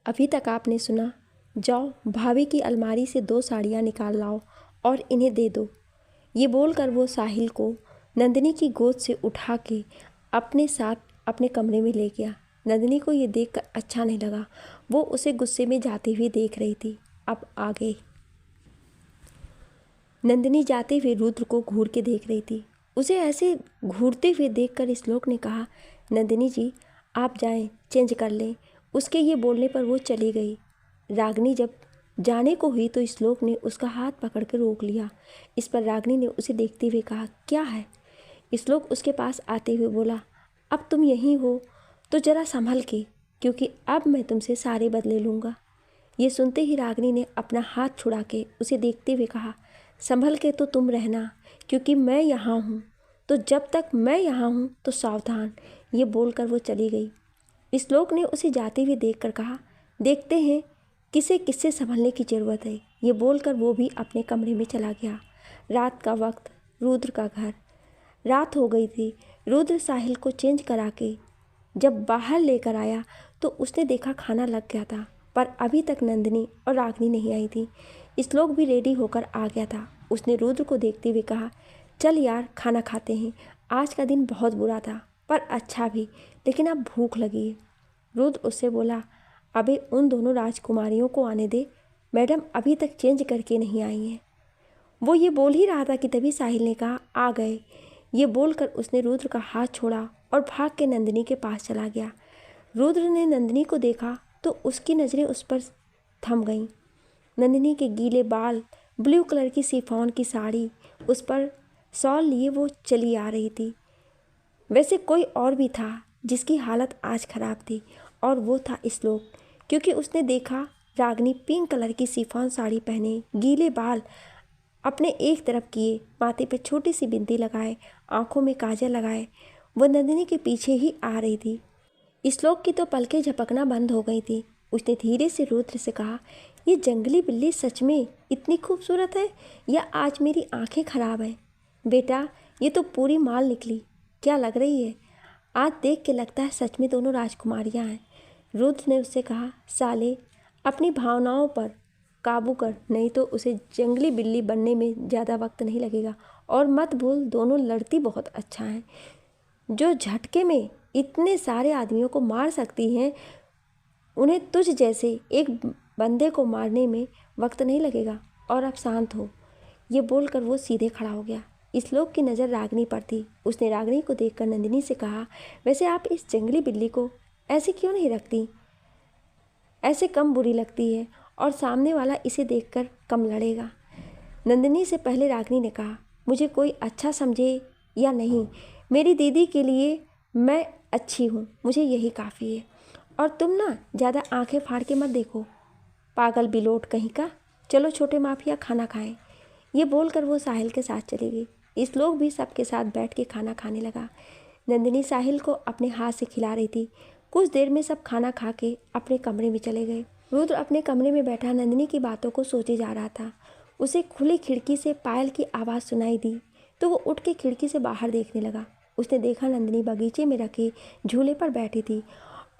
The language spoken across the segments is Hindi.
अभी तक आपने सुना, जाओ भाभी की अलमारी से 2 साड़ियाँ निकाल लाओ और इन्हें दे दो। ये बोलकर वो साहिल को नंदिनी की गोद से उठा के अपने साथ अपने कमरे में ले गया। नंदिनी को ये देखकर अच्छा नहीं लगा। वो उसे गुस्से में जाते हुए देख रही थी। अब आगे नंदिनी जाते हुए रुद्र को घूर के देख रही थी। उसे ऐसे घूरते हुए देखकर श्लोक ने कहा, नंदिनी जी आप जाएं, चेंज कर लें। उसके ये बोलने पर वो चली गई। रागिनी जब जाने को हुई तो श्लोक ने उसका हाथ पकड़ कर रोक लिया। इस पर रागिनी ने उसे देखते हुए कहा, क्या है? श्लोक उसके पास आते हुए बोला, अब तुम यहीं हो तो ज़रा संभल के, क्योंकि अब मैं तुमसे सारे बदले लूँगा। ये सुनते ही रागिनी ने अपना हाथ छुड़ा के उसे देखते हुए कहा, संभल के तो तुम रहना, क्योंकि मैं यहाँ हूँ, तो जब तक मैं यहाँ हूँ तो सावधान। ये बोलकर वो चली गई। श्लोक ने उसे जाते हुए देखकर कहा, देखते हैं किसे किससे संभलने की ज़रूरत है। ये बोलकर वो भी अपने कमरे में चला गया। रात का वक्त, रुद्र का घर। रात हो गई थी। रुद्र साहिल को चेंज करा के जब बाहर लेकर आया तो उसने देखा खाना लग गया था, पर अभी तक नंदिनी और रागिनी नहीं आई थी। श्लोक भी रेडी होकर आ गया था। उसने रुद्र को देखते हुए कहा, चल यार खाना खाते हैं। आज का दिन बहुत बुरा था पर अच्छा भी, लेकिन अब भूख लगी है। रुद्र उससे बोला, अबे उन दोनों राजकुमारियों को आने दे, मैडम अभी तक चेंज करके नहीं आई हैं। वो ये बोल ही रहा था कि तभी साहिल ने कहा, आ गए। ये बोलकर उसने रुद्र का हाथ छोड़ा और भाग के नंदिनी के पास चला गया। रुद्र ने नंदिनी को देखा तो उसकी नज़रें उस पर थम गईं। नंदिनी के गीले बाल, ब्लू कलर की शिफॉन की साड़ी, उस पर शॉल लिए वो चली आ रही थी। वैसे कोई और भी था जिसकी हालत आज ख़राब थी, और वो था श्लोक, क्योंकि उसने देखा रागिनी पिंक कलर की शिफॉन साड़ी पहने, गीले बाल अपने एक तरफ किए, माथे पे छोटी सी बिंदी लगाए, आंखों में काजल लगाए, वो नंदिनी के पीछे ही आ रही थी। श्लोक की तो पलकें झपकना बंद हो गई थी। उसने धीरे से रुद्र से कहा, ये जंगली बिल्ली सच में इतनी खूबसूरत है या आज मेरी आंखें खराब हैं? बेटा ये तो पूरी माल निकली, क्या लग रही है? आज देख के लगता है सच में दोनों राजकुमारियां हैं। रुद्र ने उससे कहा, साले अपनी भावनाओं पर काबू कर, नहीं तो उसे जंगली बिल्ली बनने में ज़्यादा वक्त नहीं लगेगा। और मत भूल दोनों लड़ती बहुत अच्छा हैं, जो झटके में इतने सारे आदमियों को मार सकती हैं, उन्हें तुझ जैसे एक बंदे को मारने में वक्त नहीं लगेगा। और अब शांत हो। ये बोलकर वो सीधे खड़ा हो गया। श्लोक की नज़र रागिनी पर थी। उसने रागिनी को देखकर नंदिनी से कहा, वैसे आप इस जंगली बिल्ली को ऐसे क्यों नहीं रखती? ऐसे कम बुरी लगती है और सामने वाला इसे देखकर कम लड़ेगा। नंदिनी से पहले रागिनी ने कहा, मुझे कोई अच्छा समझे या नहीं, मेरी दीदी के लिए मैं अच्छी हूँ, मुझे यही काफ़ी है। और तुम ना ज़्यादा आंखें फाड़ के मत देखो, पागल बिलोट कहीं का। चलो छोटे माफिया खाना खाएं। ये बोलकर वो साहिल के साथ चली गई। श्लोक भी सबके साथ बैठ के खाना खाने लगा। नंदिनी साहिल को अपने हाथ से खिला रही थी। कुछ देर में सब खाना खा के अपने कमरे में चले गए। रुद्र अपने कमरे में बैठा नंदिनी की बातों को सोचे जा रहा था। उसे खुली खिड़की से पायल की आवाज़ सुनाई दी तो वो उठ के खिड़की से बाहर देखने लगा। उसने देखा नंदिनी बगीचे में रखे झूले पर बैठी थी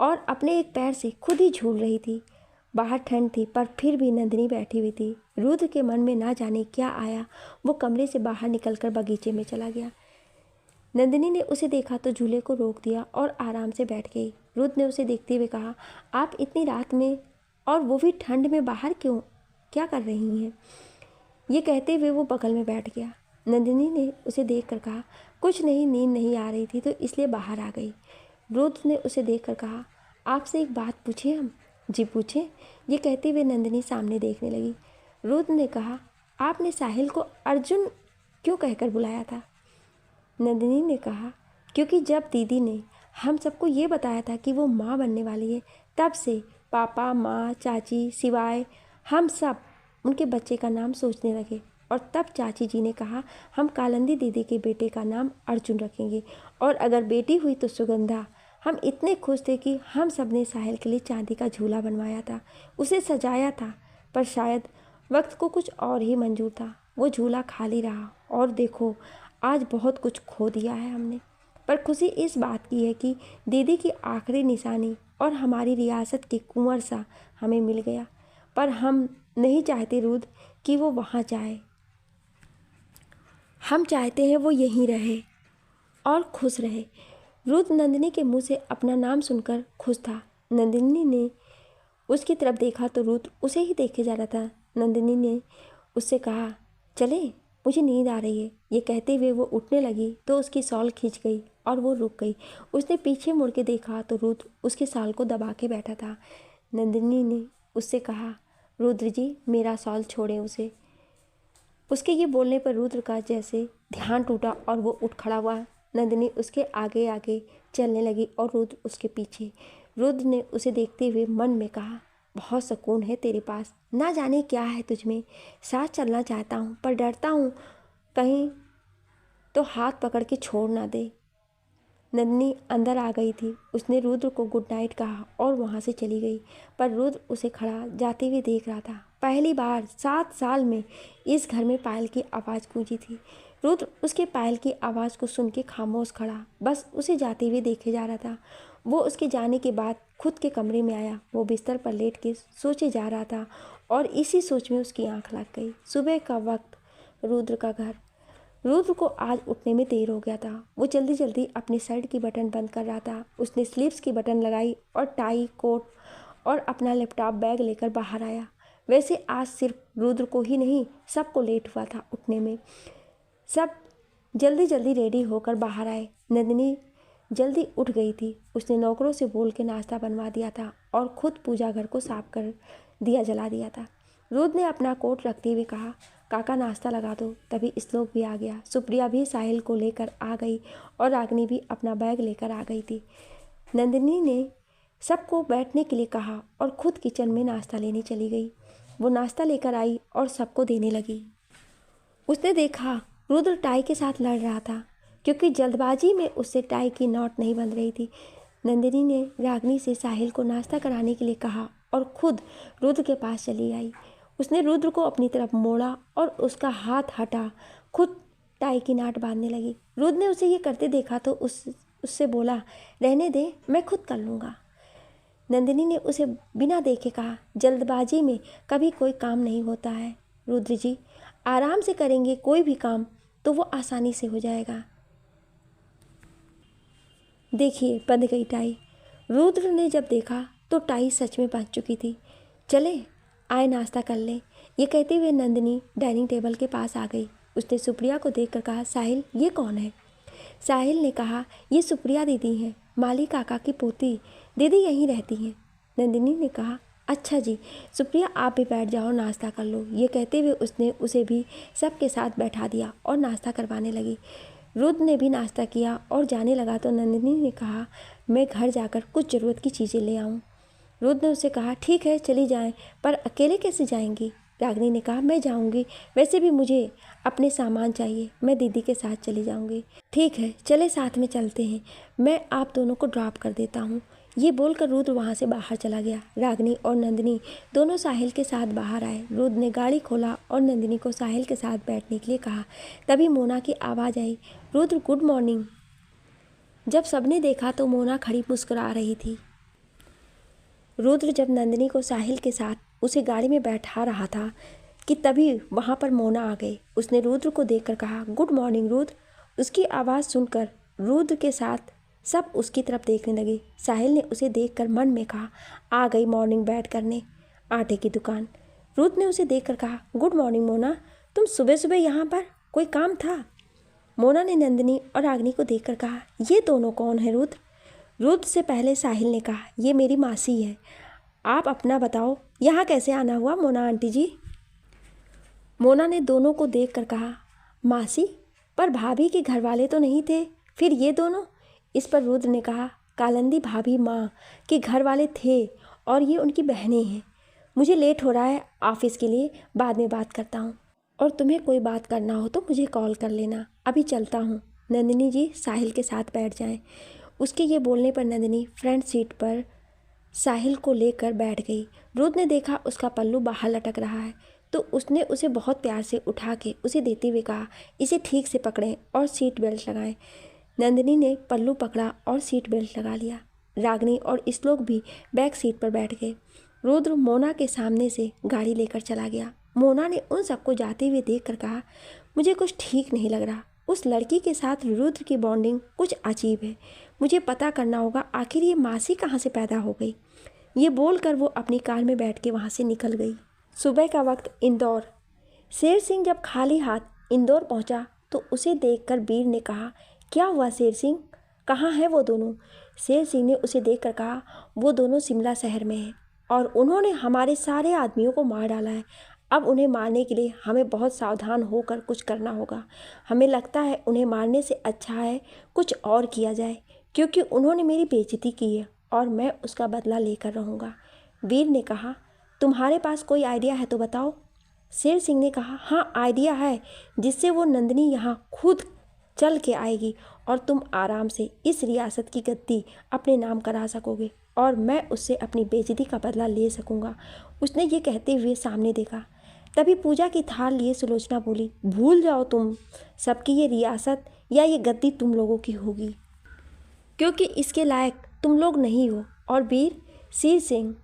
और अपने एक पैर से खुद ही झूल रही थी। बाहर ठंड थी पर फिर भी नंदिनी बैठी हुई थी। रुद्र के मन में ना जाने क्या आया, वो कमरे से बाहर निकलकर बगीचे में चला गया। नंदिनी ने उसे देखा तो झूले को रोक दिया और आराम से बैठ गई। रुद्र ने उसे देखते हुए कहा, आप इतनी रात में और वो भी ठंड में बाहर क्यों, क्या कर रही हैं? ये कहते हुए वो बगल में बैठ गया। नंदिनी ने उसे देखकर कहा, कुछ नहीं, नींद नहीं आ रही थी तो इसलिए बाहर आ गई। रुद्र ने उसे देखकर कहा, आपसे एक बात पूछें हम? जी पूछें। ये कहते हुए नंदिनी सामने देखने लगी। रुद्र ने कहा, आपने साहिल को अर्जुन क्यों कहकर बुलाया था? नंदिनी ने कहा, क्योंकि जब दीदी ने हम सबको ये बताया था कि वो माँ बनने वाली है, तब से पापा, माँ, चाची सिवाय हम सब उनके बच्चे का नाम सोचने लगे। और तब चाची जी ने कहा, हम कालिंदी दीदी के बेटे का नाम अर्जुन रखेंगे, और अगर बेटी हुई तो सुगंधा। हम इतने खुश थे कि हम सब ने साहिल के लिए चांदी का झूला बनवाया था, उसे सजाया था, पर शायद वक्त को कुछ और ही मंजूर था। वो झूला खाली रहा और देखो आज बहुत कुछ खो दिया है हमने। पर खुशी इस बात की है कि दीदी की आखिरी निशानी और हमारी रियासत के कुंवर सा हमें मिल गया, पर हम नहीं चाहते रुद्र कि वो वहाँ जाए। हम चाहते हैं वो यहीं रहे और खुश रहे। रुद्र नंदिनी के मुंह से अपना नाम सुनकर खुश था। नंदिनी ने उसकी तरफ देखा तो रुद्र उसे ही देखे जा रहा था। नंदिनी ने उससे कहा, चले, मुझे नींद आ रही है। ये कहते हुए वो उठने लगी तो उसकी शॉल खींच गई और वो रुक गई। उसने पीछे मुड़ के देखा तो रुद्र उसके शॉल को दबा के बैठा था। नंदिनी ने उससे कहा, रुद्र जी, मेरा शॉल छोड़ें उसे। उसके ये बोलने पर रुद्र का जैसे ध्यान टूटा और वो उठ खड़ा हुआ। नंदिनी उसके आगे आगे चलने लगी और रुद्र उसके पीछे। रुद्र ने उसे देखते हुए मन में कहा, बहुत सुकून है तेरे पास, ना जाने क्या है तुझमें। साथ चलना चाहता हूँ पर डरता हूँ कहीं तो हाथ पकड़ के छोड़ ना दे। नंदिनी अंदर आ गई थी। उसने रुद्र को गुड नाइट कहा और वहाँ से चली गई, पर रुद्र उसे खड़ा जाते हुए देख रहा था। पहली बार 7 साल में इस घर में पायल की आवाज़ गूंजी थी। रुद्र उसके पायल की आवाज़ को सुन के खामोश खड़ा बस उसे जाते हुए देखे जा रहा था। वो उसके जाने के बाद खुद के कमरे में आया। वो बिस्तर पर लेट के सोचे जा रहा था और इसी सोच में उसकी आंख लग गई। सुबह का वक्त, रुद्र का घर। रुद्र को आज उठने में देर हो गया था। वो जल्दी जल्दी अपनी शर्ट की बटन बंद कर रहा था। उसने स्लीव्स की बटन लगाई और टाई, कोट और अपना लैपटॉप बैग लेकर बाहर आया। वैसे आज सिर्फ रुद्र को ही नहीं, सबको लेट हुआ था उठने में। सब जल्दी जल्दी रेडी होकर बाहर आए। नंदिनी जल्दी उठ गई थी। उसने नौकरों से बोल के नाश्ता बनवा दिया था और खुद पूजा घर को साफ कर दिया जला दिया था। रुद्र ने अपना कोट रखते हुए कहा, काका नाश्ता लगा दो। तभी श्लोक भी आ गया। सुप्रिया भी साहिल को लेकर आ गई और रागिनी भी अपना बैग लेकर आ गई थी। नंदिनी ने सबको बैठने के लिए कहा और खुद किचन में नाश्ता लेने चली गई। वो नाश्ता लेकर आई और सबको देने लगी। उसने देखा रुद्र टाई के साथ लड़ रहा था क्योंकि जल्दबाजी में उससे टाई की नॉट नहीं बंध रही थी। नंदिनी ने रागिनी से साहिल को नाश्ता कराने के लिए कहा और खुद रुद्र के पास चली आई। उसने रुद्र को अपनी तरफ मोड़ा और उसका हाथ हटा खुद टाई की नाट बांधने लगी। रुद्र ने उसे ये करते देखा तो उससे बोला, रहने दे, मैं खुद कर लूँगा। नंदिनी ने उसे बिना देखे कहा, जल्दबाजी में कभी कोई काम नहीं होता है रुद्र जी, आराम से करेंगे कोई भी काम तो वो आसानी से हो जाएगा। देखिए बंध गई टाई। रुद्र ने जब देखा तो टाई सच में बंध चुकी थी। चले आए नाश्ता कर लें। ये कहते हुए नंदिनी डाइनिंग टेबल के पास आ गई। उसने सुप्रिया को देखकर कहा, साहिल ये कौन है? साहिल ने कहा, ये सुप्रिया दीदी हैं, माली काका की पोती। दीदी यहीं रहती हैं। नंदिनी ने कहा, अच्छा जी, सुप्रिया आप भी बैठ जाओ, नाश्ता कर लो। ये कहते हुए उसने उसे भी सबके साथ बैठा दिया और नाश्ता करवाने लगी। रुद्र ने भी नाश्ता किया और जाने लगा तो नंदिनी ने कहा, मैं घर जाकर कुछ ज़रूरत की चीज़ें ले आऊँ। रुद्र ने उससे कहा, ठीक है चली जाएं, पर अकेले कैसे जाएंगी? रागिनी ने कहा, मैं जाऊंगी, वैसे भी मुझे अपने सामान चाहिए, मैं दीदी के साथ चली जाऊंगी। ठीक है चले साथ में चलते हैं, मैं आप दोनों को ड्रॉप कर देता हूँ। ये बोलकर रुद्र वहाँ से बाहर चला गया। रागिनी और नंदिनी दोनों साहिल के साथ बाहर आए। रुद्र ने गाड़ी खोला और नंदिनी को साहिल के साथ बैठने के लिए कहा। तभी मोना की आवाज़ आई, रुद्र गुड मॉर्निंग। जब सबने देखा तो मोना खड़ी मुस्कुरा रही थी। रुद्र जब नंदिनी को साहिल के साथ उसे गाड़ी में बैठा रहा था कि तभी वहाँ पर मोना आ गई। उसने रुद्र को देखकर कहा, गुड मॉर्निंग रुद्र। उसकी आवाज़ सुनकर रुद्र के साथ सब उसकी तरफ देखने लगे। साहिल ने उसे देखकर मन में कहा, आ गई मॉर्निंग बैठ करने आटे की दुकान। रुद्र ने उसे देखकर कहा, गुड मॉर्निंग मोना, तुम सुबह सुबह यहाँ पर, कोई काम था? मोना ने नंदिनी और रागिनी को देखकर कहा, ये दोनों कौन है रुद्र? रुद्र से पहले साहिल ने कहा, ये मेरी मासी है। आप अपना बताओ, यहाँ कैसे आना हुआ मोना आंटी जी? मोना ने दोनों को देखकर कहा, मासी, पर भाभी के घर वाले तो नहीं थे, फिर ये दोनों? इस पर रुद्र ने कहा, कालिंदी भाभी माँ के घर वाले थे और ये उनकी बहनें हैं। मुझे लेट हो रहा है ऑफिस के लिए, बाद में बात करता हूँ, और तुम्हें कोई बात करना हो तो मुझे कॉल कर लेना, अभी चलता हूँ। नंदिनी जी साहिल के साथ बैठ जाएं। उसके ये बोलने पर नंदिनी फ्रंट सीट पर साहिल को लेकर बैठ गई। रुद्र ने देखा उसका पल्लू बाहर लटक रहा है तो उसने उसे बहुत प्यार से उठा के उसे देते हुए कहा, इसे ठीक से पकड़ें और सीट बेल्ट लगाएं। नंदिनी ने पल्लू पकड़ा और सीट बेल्ट लगा लिया। रागिनी और श्लोक भी बैक सीट पर बैठ गए। रुद्र मोना के सामने से गाड़ी लेकर चला गया। मोना ने उन सबको जाते हुए देखकर कहा, मुझे कुछ ठीक नहीं लग रहा। उस लड़की के साथ रुद्र की बॉन्डिंग कुछ अजीब है। मुझे पता करना होगा आखिर ये मासी कहाँ से पैदा हो गई। ये बोलकर वो अपनी कार में बैठ के वहाँ से निकल गई। सुबह का वक्त इंदौर। शेर सिंह जब खाली हाथ इंदौर पहुँचा तो उसे देखकर वीर ने कहा, क्या हुआ शेर सिंह, कहाँ हैं वो दोनों? शेर सिंह ने उसे देखकर कहा, वो दोनों शिमला शहर में हैं और उन्होंने हमारे सारे आदमियों को मार डाला है। अब उन्हें मारने के लिए हमें बहुत सावधान होकर कुछ करना होगा। हमें लगता है उन्हें मारने से अच्छा है कुछ और किया जाए, क्योंकि उन्होंने मेरी बेइज्जती की है और मैं उसका बदला लेकर रहूँगा। वीर ने कहा, तुम्हारे पास कोई आइडिया है तो बताओ। शेर सिंह ने कहा, हाँ आइडिया है, जिससे वो नंदिनी यहाँ खुद चल के आएगी और तुम आराम से इस रियासत की गद्दी अपने नाम करा सकोगे और मैं उससे अपनी बेइज्जती का बदला ले सकूँगा। उसने ये कहते हुए सामने देखा। तभी पूजा की थाल लिए सुलोचना बोली, भूल जाओ तुम सबकी ये रियासत या ये गद्दी तुम लोगों की होगी, क्योंकि इसके लायक तुम लोग नहीं हो। और वीर शेर सिंह,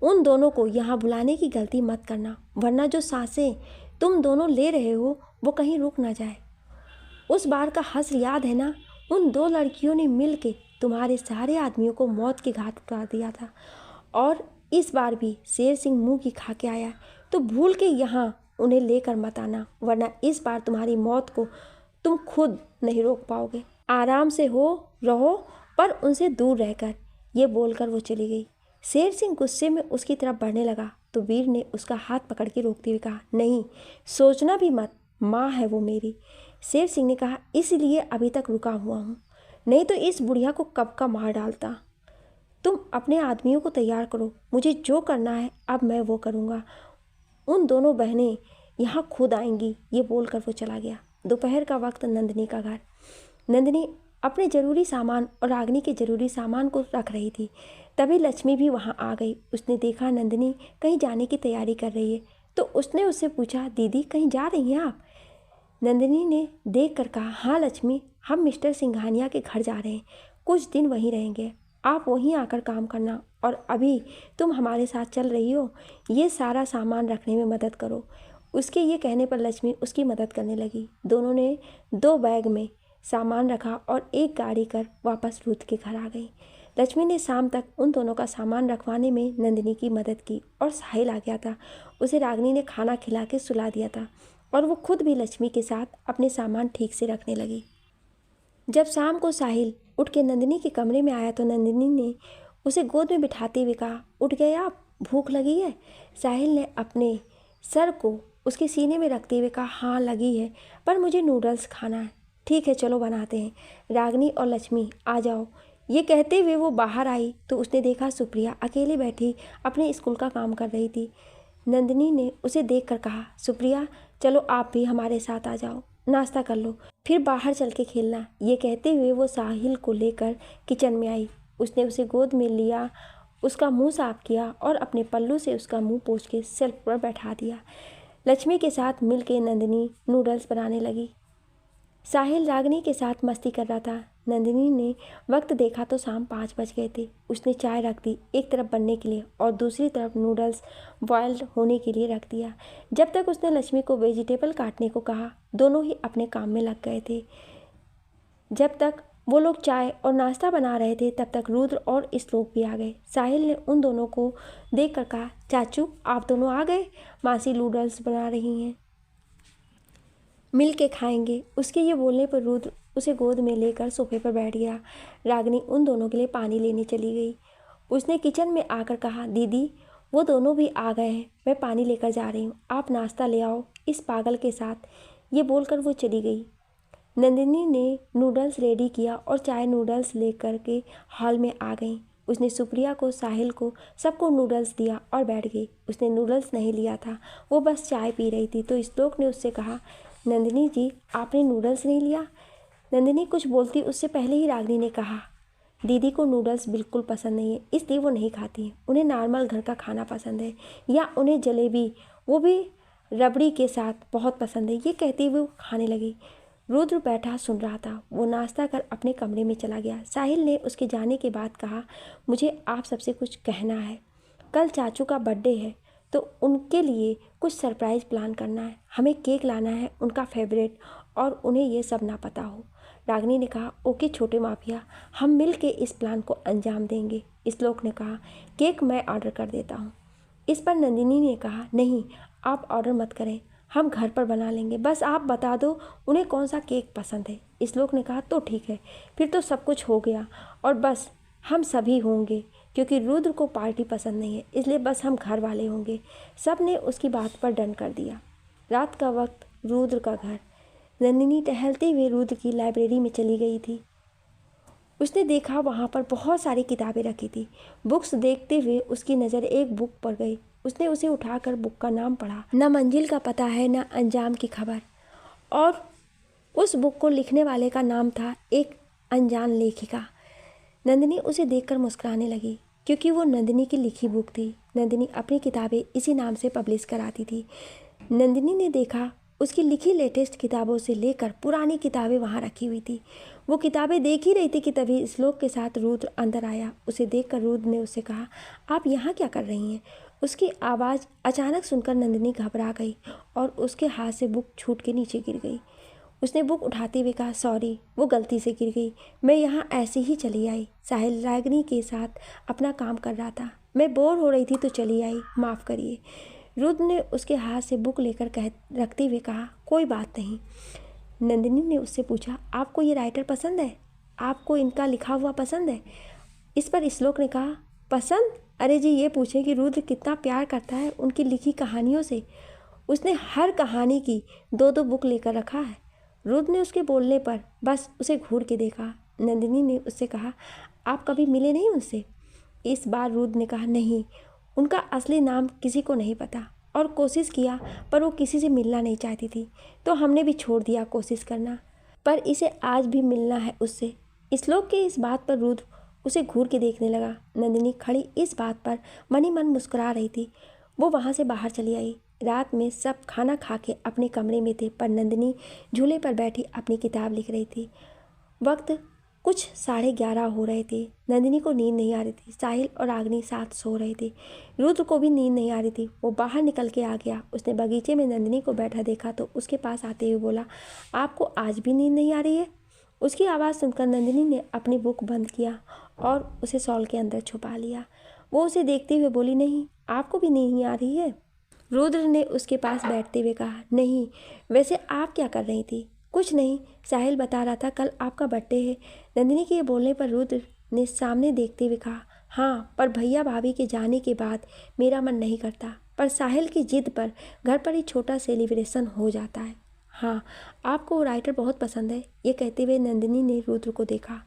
उन दोनों को यहाँ बुलाने की गलती मत करना, वरना जो सांसें तुम दोनों ले रहे हो वो कहीं रुक ना जाए। उस बार का हश्र याद है ना, उन दो लड़कियों ने मिल के तुम्हारे सारे आदमियों को मौत के घाट उतार दिया था। और इस बार भी शेर सिंह मुंह की खा के आया, तो भूल के यहाँ उन्हें लेकर मत आना, वरना इस बार तुम्हारी मौत को तुम खुद नहीं रोक पाओगे। आराम से रहो पर उनसे दूर रहकर। ये बोलकर वो चली गई। शेर सिंह गुस्से में उसकी तरफ बढ़ने लगा तो वीर ने उसका हाथ पकड़ के रोकते हुए कहा, नहीं, सोचना भी मत, माँ है वो मेरी। शेर सिंह ने कहा, इसलिए अभी तक रुका हुआ हूँ, नहीं तो इस बुढ़िया को कब का मार डालता। तुम अपने आदमियों को तैयार करो, मुझे जो करना है अब मैं वो करूँगा। उन दोनों बहनें यहाँ खुद आएंगी। ये बोलकर वो चला गया। दोपहर का वक्त। नंदिनी का घर। नंदिनी अपने ज़रूरी सामान और रागिनी के ज़रूरी सामान को रख रही थी। तभी लक्ष्मी भी वहाँ आ गई। उसने देखा नंदिनी कहीं जाने की तैयारी कर रही है तो उसने उससे पूछा, दीदी कहीं जा रही हैं आप? नंदिनी ने देख कर कहा, हाँ लक्ष्मी, हम मिस्टर सिंघानिया के घर जा रहे हैं, कुछ दिन वहीं रहेंगे, आप वहीं आकर काम करना और अभी तुम हमारे साथ चल रही हो, ये सारा सामान रखने में मदद करो। उसके ये कहने पर लक्ष्मी उसकी मदद करने लगी। दोनों ने 2 बैग में सामान रखा और एक गाड़ी कर वापस रुद्र के घर आ गई। लक्ष्मी ने शाम तक उन दोनों का सामान रखवाने में नंदिनी की मदद की और साहिल आ गया था। उसे रागिनी ने खाना खिला के सुला दिया था और वो खुद भी लक्ष्मी के साथ अपने सामान ठीक से रखने लगी। जब शाम को साहिल उठ के नंदिनी के कमरे में आया तो नंदिनी ने उसे गोद में बिठाते हुए कहा, उठ गए आप, भूख लगी है? साहिल ने अपने सर को उसके सीने में रखते हुए कहा, हाँ लगी है, पर मुझे नूडल्स खाना है। ठीक है चलो बनाते हैं, रागिनी और लक्ष्मी आ जाओ। ये कहते हुए वो बाहर आई तो उसने देखा सुप्रिया अकेली बैठी अपने स्कूल का काम कर रही थी। नंदिनी ने उसे देखकर कहा, सुप्रिया चलो आप भी हमारे साथ आ जाओ, नाश्ता कर लो, फिर बाहर चल के खेलना। ये कहते हुए वो साहिल को लेकर किचन में आई। उसने उसे गोद में लिया, उसका मुंह साफ किया और अपने पल्लू से उसका मुंह पोंछ के शेल्फ पर बैठा दिया। लक्ष्मी के साथ मिलकर नंदिनी नूडल्स बनाने लगी। साहिल रागिनी के साथ मस्ती कर रहा था। नंदिनी ने वक्त देखा तो शाम 5 बज गए थे। उसने चाय रख दी एक तरफ बनने के लिए और दूसरी तरफ नूडल्स बॉयल्ड होने के लिए रख दिया। जब तक उसने लक्ष्मी को वेजिटेबल काटने को कहा, दोनों ही अपने काम में लग गए थे। जब तक वो लोग चाय और नाश्ता बना रहे थे तब तक रुद्र और श्लोक भी आ गए। साहिल ने उन दोनों को देख कर कहा, चाचू आप दोनों आ गए, मासी नूडल्स बना रही हैं, मिल के खाएंगे। उसके ये बोलने पर रुद्र उसे गोद में लेकर सोफे पर बैठ गया। रागिनी उन दोनों के लिए पानी लेने चली गई। उसने किचन में आकर कहा, दीदी वो दोनों भी आ गए हैं, मैं पानी लेकर जा रही हूँ, आप नाश्ता ले आओ इस पागल के साथ। ये बोलकर वो चली गई। नंदिनी ने नूडल्स रेडी किया और चाय नूडल्स लेकर के हॉल में आ गई। उसने सुप्रिया को, साहिल को, सबको नूडल्स दिया और बैठ गई। उसने नूडल्स नहीं लिया था, वो बस चाय पी रही थी। तो श्लोक ने उससे कहा, नंदिनी जी आपने नूडल्स नहीं लिया? नंदिनी कुछ बोलती उससे पहले ही रागिनी ने कहा, दीदी को नूडल्स बिल्कुल पसंद नहीं है, इसलिए वो नहीं खाती हैं, उन्हें नॉर्मल घर का खाना पसंद है, या उन्हें जलेबी वो भी रबड़ी के साथ बहुत पसंद है। ये कहती हुए वो खाने लगी। रुद्र बैठा सुन रहा था। वो नाश्ता कर अपने कमरे में चला गया। साहिल ने उसके जाने के बाद कहा, मुझे आप सबसे कुछ कहना है। कल चाचू का बर्थडे है तो उनके लिए कुछ सरप्राइज़ प्लान करना है। हमें केक लाना है उनका फेवरेट, और उन्हें ये सब ना पता हो। रागिनी ने कहा, ओके छोटे माफिया, हम मिल के इस प्लान को अंजाम देंगे। श्लोक ने कहा, केक मैं ऑर्डर कर देता हूँ। इस पर नंदिनी ने कहा, नहीं आप ऑर्डर मत करें, हम घर पर बना लेंगे, बस आप बता दो उन्हें कौन सा केक पसंद है। श्लोक ने कहा, तो ठीक है, फिर तो सब कुछ हो गया और बस हम सभी होंगे, क्योंकि रुद्र को पार्टी पसंद नहीं है, इसलिए बस हम घर वाले होंगे। सब ने उसकी बात पर डन कर दिया। रात का वक्त, रुद्र का घर। नंदिनी टहलते हुए रुद्र की लाइब्रेरी में चली गई थी। उसने देखा वहाँ पर बहुत सारी किताबें रखी थी। बुक्स देखते हुए उसकी नज़र एक बुक पर गई। उसने उसे उठाकर बुक का नाम पढ़ा। न मंजिल का पता है न अंजाम की खबर, और उस बुक को लिखने वाले का नाम था एक अनजान लेखिका। नंदिनी उसे देखकर मुस्कुराने लगी, क्योंकि वो नंदिनी की लिखी बुक थी। नंदिनी अपनी किताबें इसी नाम से पब्लिश कराती थी। नंदिनी ने देखा उसकी लिखी लेटेस्ट किताबों से लेकर पुरानी किताबें वहाँ रखी हुई थी। वो किताबें देख ही रही थी कि तभी श्लोक के साथ रुद्र अंदर आया। उसे देखकर रुद्र ने उससे कहा, आप यहाँ क्या कर रही हैं? उसकी आवाज़ अचानक सुनकर नंदिनी घबरा गई और उसके हाथ से बुक छूट के नीचे गिर गई। उसने बुक उठाते हुए कहा, सॉरी, वो गलती से गिर गई, मैं यहाँ ऐसे ही चली आई। साहिल रागिनी के साथ अपना काम कर रहा था, मैं बोर हो रही थी तो चली आई, माफ़ करिए। रुद्र ने उसके हाथ से बुक लेकर रखते हुए कहा, कोई बात नहीं। नंदिनी ने उससे पूछा, आपको ये राइटर पसंद है? आपको इनका लिखा हुआ पसंद है? इस पर श्लोक ने कहा, पसंद? अरे जी, ये पूछें कि रुद्र कितना प्यार करता है उनकी लिखी कहानियों से। उसने हर कहानी की 2-2 बुक लेकर रखा है। रुद्र ने उसके बोलने पर बस उसे घूर के देखा। नंदिनी ने उससे कहा, आप कभी मिले नहीं उनसे? इस बार रुद्र ने कहा, नहीं, उनका असली नाम किसी को नहीं पता, और कोशिश किया पर वो किसी से मिलना नहीं चाहती थी, तो हमने भी छोड़ दिया कोशिश करना, पर इसे आज भी मिलना है उससे। श्लोक के इस बात पर रुद्र उसे घूर के देखने लगा। नंदिनी खड़ी इस बात पर मन ही मन मुस्कुरा रही थी। वो वहाँ से बाहर चली आई। रात में सब खाना खा के अपने कमरे में थे, पर नंदिनी झूले पर बैठी अपनी किताब लिख रही थी। वक्त कुछ 11:30 हो रहे थे। नंदिनी को नींद नहीं आ रही थी। साहिल और रागिनी साथ सो रहे थे। रुद्र को भी नींद नहीं आ रही थी। वो बाहर निकल के आ गया। उसने बगीचे में नंदिनी को बैठा देखा तो उसके पास आते हुए बोला, आपको आज भी नींद नहीं आ रही है? उसकी आवाज़ सुनकर नंदिनी ने अपनी बुक बंद किया और उसे शॉल के अंदर छुपा लिया। वो उसे देखते हुए बोली, नहीं, आपको भी नींद नहीं आ रही है? रुद्र ने उसके पास बैठते हुए कहा, नहीं, वैसे आप क्या कर रही थी? कुछ नहीं, साहिल बता रहा था कल आपका बर्थडे है। नंदिनी के बोलने पर रुद्र ने सामने देखते हुए कहा, हाँ, पर भैया भाभी के जाने के बाद मेरा मन नहीं करता, पर साहिल की जिद पर घर पर ही छोटा सेलिब्रेशन हो जाता है। हाँ, आपको वो राइटर बहुत पसंद है। ये कहते हुए नंदिनी ने रुद्र को देखा।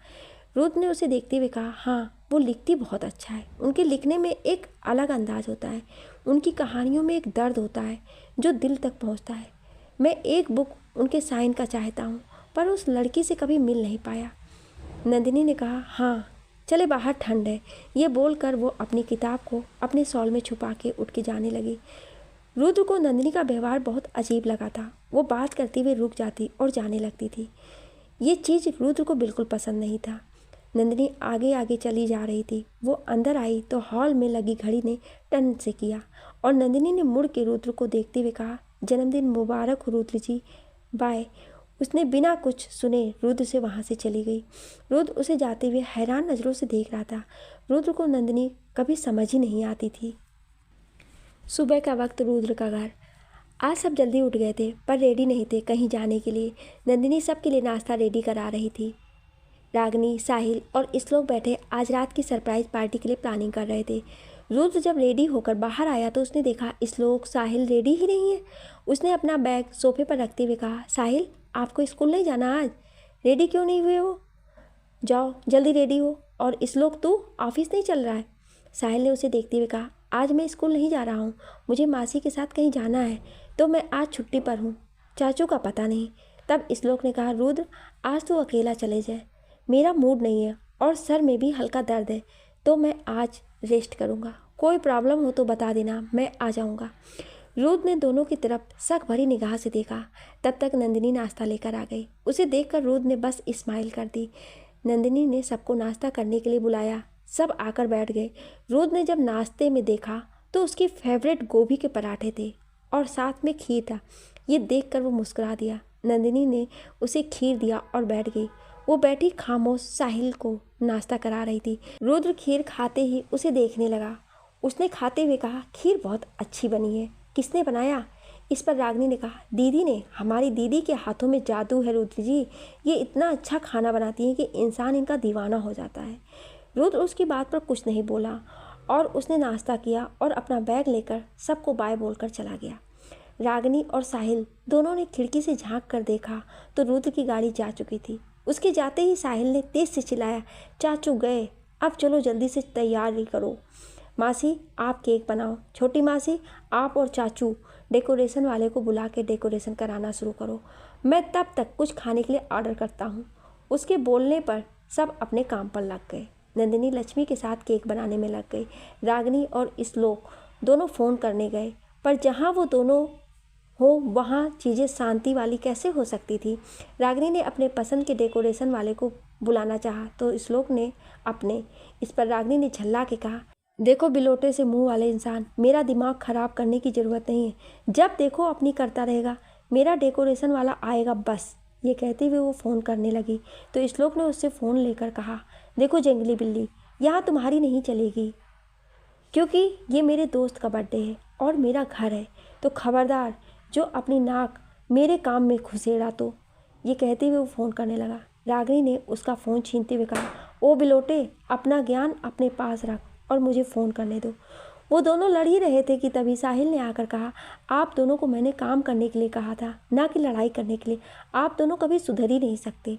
रुद्र ने उसे देखते हुए कहा, हाँ, वो लिखती बहुत अच्छा है। उनके लिखने में एक अलग अंदाज होता है। उनकी कहानियों में एक दर्द होता है जो दिल तक पहुंचता है। मैं एक बुक उनके साइन का चाहता हूँ, पर उस लड़की से कभी मिल नहीं पाया। नंदिनी ने कहा, हाँ, चले बाहर ठंड है। ये बोलकर वो अपनी किताब को अपने शॉल में छुपा के उठ के जाने लगी। रुद्र को नंदिनी का व्यवहार बहुत अजीब लगा था। वो बात करते हुए रुक जाती और जाने लगती थी। ये चीज़ रुद्र को बिल्कुल पसंद नहीं था। नंदिनी आगे आगे चली जा रही थी। वो अंदर आई तो हॉल में लगी घड़ी ने टन से किया और नंदिनी ने मुड़ के रुद्र को देखते हुए कहा, जन्मदिन मुबारक हो रुद्र जी, बाय। उसने बिना कुछ सुने रुद्र से वहाँ से चली गई। रुद्र उसे जाते हुए हैरान नज़रों से देख रहा था। रुद्र को नंदिनी कभी समझ ही नहीं आती थी। सुबह का वक्त, रुद्र का घर। आज सब जल्दी उठ गए थे, पर रेडी नहीं थे कहीं जाने के लिए। नंदिनी सबके लिए नाश्ता रेडी करा रही थी। रागिनी, साहिल और श्लोक बैठे आज रात की सरप्राइज पार्टी के लिए प्लानिंग कर रहे थे। रुद्र जब रेडी होकर बाहर आया तो उसने देखा श्लोक, साहिल रेडी ही नहीं है। उसने अपना बैग सोफे पर रखते हुए कहा, साहिल, आपको स्कूल नहीं जाना आज? रेडी क्यों नहीं हुए हो? जाओ जल्दी रेडी हो। और श्लोक, तू ऑफिस नहीं चल रहा है? साहिल ने उसे देखते हुए कहा, आज मैं स्कूल नहीं जा रहा हूँ, मुझे मासी के साथ कहीं जाना है, तो मैं आज छुट्टी पर हूँ। चाचू का पता नहीं। तब श्लोक ने कहा, रुद्र, आज तू अकेला चले जाए, मेरा मूड नहीं है और सर में भी हल्का दर्द है, तो मैं आज रेस्ट करूँगा। कोई प्रॉब्लम हो तो बता देना, मैं आ जाऊँगा। रुद्र ने दोनों की तरफ शक भरी निगाह से देखा। तब तक नंदिनी नाश्ता लेकर आ गई। उसे देखकर रुद्र ने बस स्माइल कर दी। नंदिनी ने सबको नाश्ता करने के लिए बुलाया। सब आकर बैठ गए। रुद्र ने जब नाश्ते में देखा तो उसकी फेवरेट गोभी के पराठे थे और साथ में खीर था। ये देखकर वो मुस्कुरा दिया। नंदिनी ने उसे खीर दिया और बैठ गई। वो बैठी खामोश साहिल को नाश्ता करा रही थी। रुद्र खीर खाते ही उसे देखने लगा। उसने खाते हुए कहा, खीर बहुत अच्छी बनी है, किसने बनाया? इस पर रागिनी ने कहा, दीदी ने। हमारी दीदी के हाथों में जादू है रुद्र जी। ये इतना अच्छा खाना बनाती हैं कि इंसान इनका दीवाना हो जाता है। रुद्र उसकी बात पर कुछ नहीं बोला और उसने नाश्ता किया और अपना बैग लेकर सबको बाय बोलकर चला गया। रागिनी और साहिल दोनों ने खिड़की से झांक कर देखा तो रुद्र की गाड़ी जा चुकी थी। उसके जाते ही साहिल ने तेज से चिल्लाया, चाचू गए, अब चलो जल्दी से तैयारी करो। मासी आप केक बनाओ। छोटी मासी आप और चाचू डेकोरेशन वाले को बुला के डेकोरेशन कराना शुरू करो। मैं तब तक कुछ खाने के लिए ऑर्डर करता हूँ। उसके बोलने पर सब अपने काम पर लग गए। नंदिनी लक्ष्मी के साथ केक बनाने में लग गई। रागिनी और श्लोक दोनों फ़ोन करने गए, पर जहाँ वो दोनों हो वहाँ चीज़ें शांति वाली कैसे हो सकती थी। रागिनी ने अपने पसंद के डेकोरेशन वाले को बुलाना चाहा तो श्लोक ने अपने। इस पर रागिनी ने झल्ला के कहा, देखो बिलोटे से मुंह वाले इंसान, मेरा दिमाग ख़राब करने की ज़रूरत नहीं है। जब देखो अपनी करता रहेगा। मेरा डेकोरेशन वाला आएगा बस। ये कहते हुए वो फ़ोन करने लगी तो श्लोक ने उससे फ़ोन लेकर कहा, देखो जंगली बिल्ली, यहाँ तुम्हारी नहीं चलेगी, क्योंकि ये मेरे दोस्त का बर्थडे है और मेरा घर है, तो खबरदार जो अपनी नाक मेरे काम में घुसेड़ा तो। ये कहते हुए वो फ़ोन करने लगा। रागिनी ने उसका फ़ोन छीनते हुए कहा, ओ बिलोटे, अपना ज्ञान अपने पास रख और मुझे फ़ोन करने दो। वो दोनों लड़ ही रहे थे कि तभी साहिल ने आकर कहा, आप दोनों को मैंने काम करने के लिए कहा था, ना कि लड़ाई करने के लिए। आप दोनों कभी सुधर ही नहीं सकते।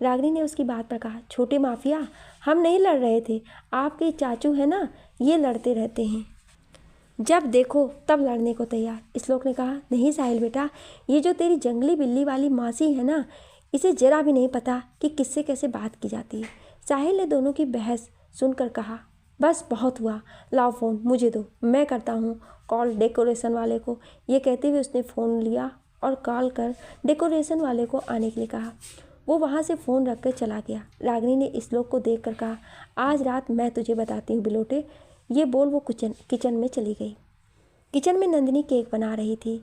रागिनी ने उसकी बात पर कहा, छोटे माफिया, हम नहीं लड़ रहे थे, आपके चाचू है ना, ये लड़ते रहते हैं, जब देखो तब लड़ने को तैयार। श्लोक ने कहा, नहीं साहिल बेटा, ये जो तेरी जंगली बिल्ली वाली मासी है ना, इसे जरा भी नहीं पता कि किससे कैसे बात की जाती है। साहिल ने दोनों की बहस सुनकर कहा, बस बहुत हुआ, लाओ फ़ोन मुझे दो, मैं करता हूँ कॉल डेकोरेशन वाले को। ये कहते हुए उसने फ़ोन लिया और कॉल कर डेकोरेशन वाले को आने के लिए कहा। वो वहाँ से फ़ोन रख कर चला गया। रागिनी ने श्लोक को देख कर कहा, आज रात मैं तुझे बताती हूँ बिलोटे। ये बोल वो किचन में चली गई। किचन में नंदिनी केक बना रही थी,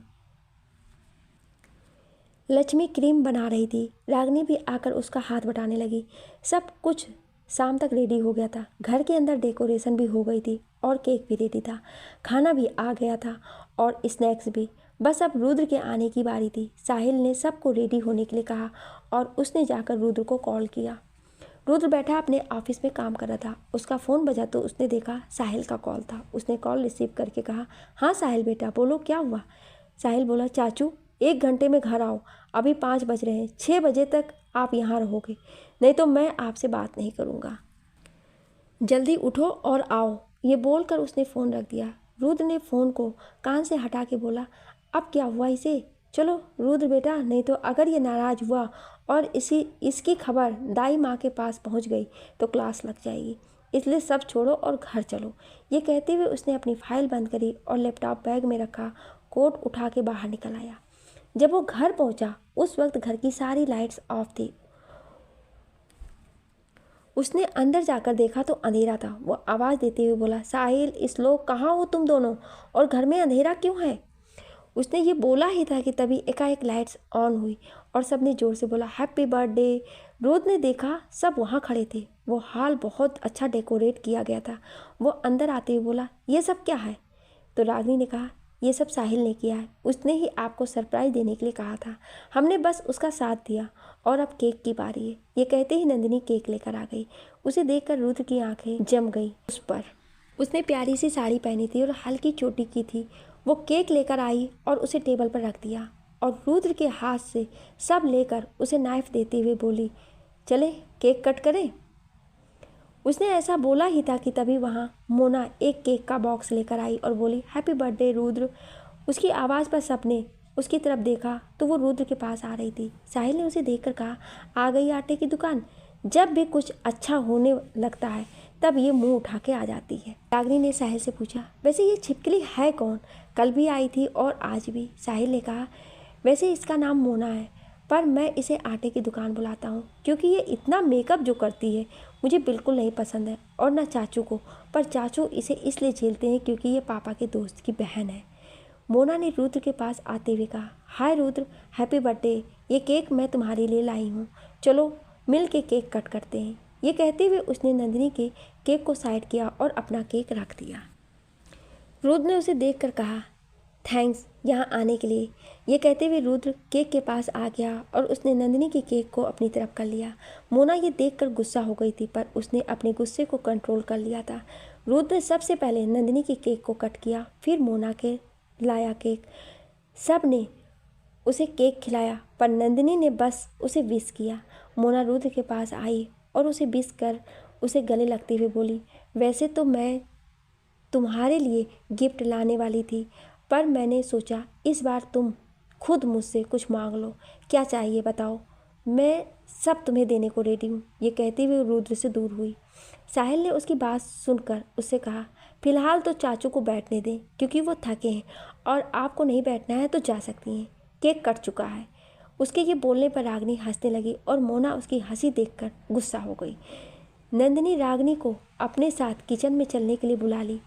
लक्ष्मी क्रीम बना रही थी। रागिनी भी आकर उसका हाथ बटाने लगी। सब कुछ शाम तक रेडी हो गया था। घर के अंदर डेकोरेशन भी हो गई थी और केक भी रेडी था, खाना भी आ गया था और स्नैक्स भी। बस अब रुद्र के आने की बारी थी। साहिल ने सबको रेडी होने के लिए कहा और उसने जाकर रुद्र को कॉल किया। रुद्र बैठा अपने ऑफिस में काम कर रहा था। उसका फ़ोन बजा तो उसने देखा साहिल का कॉल था। उसने कॉल रिसीव करके कहा, हाँ साहिल बेटा बोलो, क्या हुआ? साहिल बोला, चाचू 1 घंटे में घर आओ, अभी 5 बज रहे हैं, 6 बजे तक आप यहाँ रहोगे, नहीं तो मैं आपसे बात नहीं करूँगा। जल्दी उठो और आओ। ये बोलकर उसने फ़ोन रख दिया। रुद्र ने फ़ोन को कान से हटा के बोला, अब क्या हुआ इसे? चलो रुद्र बेटा, नहीं तो अगर ये नाराज़ हुआ और इसकी खबर दाई माँ के पास पहुँच गई तो क्लास लग जाएगी, इसलिए सब छोड़ो और घर चलो। ये कहते हुए उसने अपनी फाइल बंद करी और लैपटॉप बैग में रखा, कोट उठा के बाहर निकल आया। जब वो घर पहुँचा उस वक्त घर की सारी लाइट्स ऑफ थी। उसने अंदर जाकर देखा तो अंधेरा था। वो आवाज़ देते हुए बोला, साहिल, श्लोक, कहाँ हो तुम दोनों और घर में अंधेरा क्यों है? उसने ये बोला ही था कि तभी एकाएक लाइट्स ऑन हुई और सबने ज़ोर से बोला, हैप्पी बर्थडे। रुद्र ने देखा सब वहाँ खड़े थे। वो हॉल बहुत अच्छा डेकोरेट किया गया था। वो अंदर आते हुए बोला, ये सब क्या है? तो रागिनी ने कहा, ये सब साहिल ने किया है, उसने ही आपको सरप्राइज़ देने के लिए कहा था, हमने बस उसका साथ दिया और अब केक की बारी है। ये कहते ही नंदिनी केक लेकर आ गई। उसे देखकर रुद्र की आंखें जम गई उस पर। उसने प्यारी सी साड़ी पहनी थी और हल्की चोटी की थी। वो केक लेकर आई और उसे टेबल पर रख दिया और रुद्र के हाथ से सब लेकर उसे नाइफ देते हुए बोली, चले केक कट करें। उसने ऐसा बोला ही था कि तभी वहाँ मोना एक केक का बॉक्स लेकर आई और बोली, हैप्पी बर्थडे रुद्र। उसकी आवाज़ पर सबने उसकी तरफ देखा तो वो रुद्र के पास आ रही थी। साहिल ने उसे देखकर कहा, आ गई आटे की दुकान। जब भी कुछ अच्छा होने लगता है तब ये मुंह उठा के आ जाती है। रागिनी ने साहिल से पूछा, वैसे ये छिपकली है कौन? कल भी आई थी और आज भी। साहिल ने कहा, वैसे इसका नाम मोना है, पर मैं इसे आटे की दुकान बुलाता हूँ क्योंकि ये इतना मेकअप जो करती है मुझे बिल्कुल नहीं पसंद है, और ना चाचू को। पर चाचू इसे इसलिए झेलते हैं क्योंकि ये पापा के दोस्त की बहन है। मोना ने रुद्र के पास आते हुए कहा, हाय रुद्र, हैप्पी बर्थडे। ये केक मैं तुम्हारे लिए लाई हूँ, चलो मिल के केक कट करते हैं। ये कहते हुए उसने नंदिनी के केक को साइड किया और अपना केक रख दिया। रुद्र ने उसे देखकर कहा, थैंक्स यहाँ आने के लिए। ये कहते हुए रुद्र केक के पास आ गया और उसने नंदिनी के केक को अपनी तरफ कर लिया। मोना ये देखकर गुस्सा हो गई थी, पर उसने अपने गुस्से को कंट्रोल कर लिया था। रुद्र ने सबसे पहले नंदिनी के केक को कट किया, फिर मोना के लाया केक। सब ने उसे केक खिलाया, पर नंदिनी ने बस उसे विश किया। मोना रुद्र के पास आई और उसे विश कर उसे गले लगते हुए बोली, वैसे तो मैं तुम्हारे लिए गिफ्ट लाने वाली थी, पर मैंने सोचा इस बार तुम खुद मुझसे कुछ मांग लो। क्या चाहिए बताओ, मैं सब तुम्हें देने को रेडी हूँ। ये कहते हुए रुद्र से दूर हुई। साहिल ने उसकी बात सुनकर उससे कहा, फिलहाल तो चाचू को बैठने दें क्योंकि वो थके हैं, और आपको नहीं बैठना है तो जा सकती हैं, केक कट चुका है। उसके ये बोलने पर रागिनी हंसने लगी और मोना उसकी हंसी देखकर गुस्सा हो गई। नंदिनी रागिनी को अपने साथ किचन में चलने के लिए बुला ली।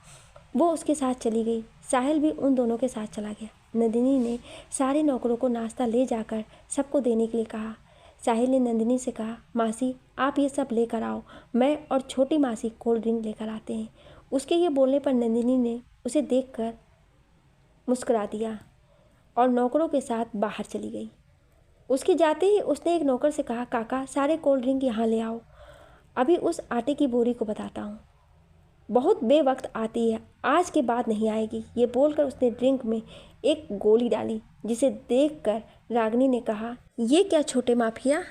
वो उसके साथ चली गई। साहिल भी उन दोनों के साथ चला गया। नंदिनी ने सारे नौकरों को नाश्ता ले जाकर सबको देने के लिए कहा। साहिल ने नंदिनी से कहा, मासी आप ये सब लेकर आओ, मैं और छोटी मासी कोल्ड ड्रिंक लेकर आते हैं। उसके ये बोलने पर नंदिनी ने उसे देखकर मुस्कुरा दिया और नौकरों के साथ बाहर चली गई। उसके जाते ही उसने एक नौकर से कहा, काका सारे कोल्ड ड्रिंक यहाँ ले आओ, अभी उस आटे की बोरी को बताता हूँ, बहुत बेवक्त आती है, आज के बाद नहीं आएगी। ये बोलकर उसने ड्रिंक में एक गोली डाली, जिसे देखकर रागिनी ने कहा, ये क्या छोटे माफिया,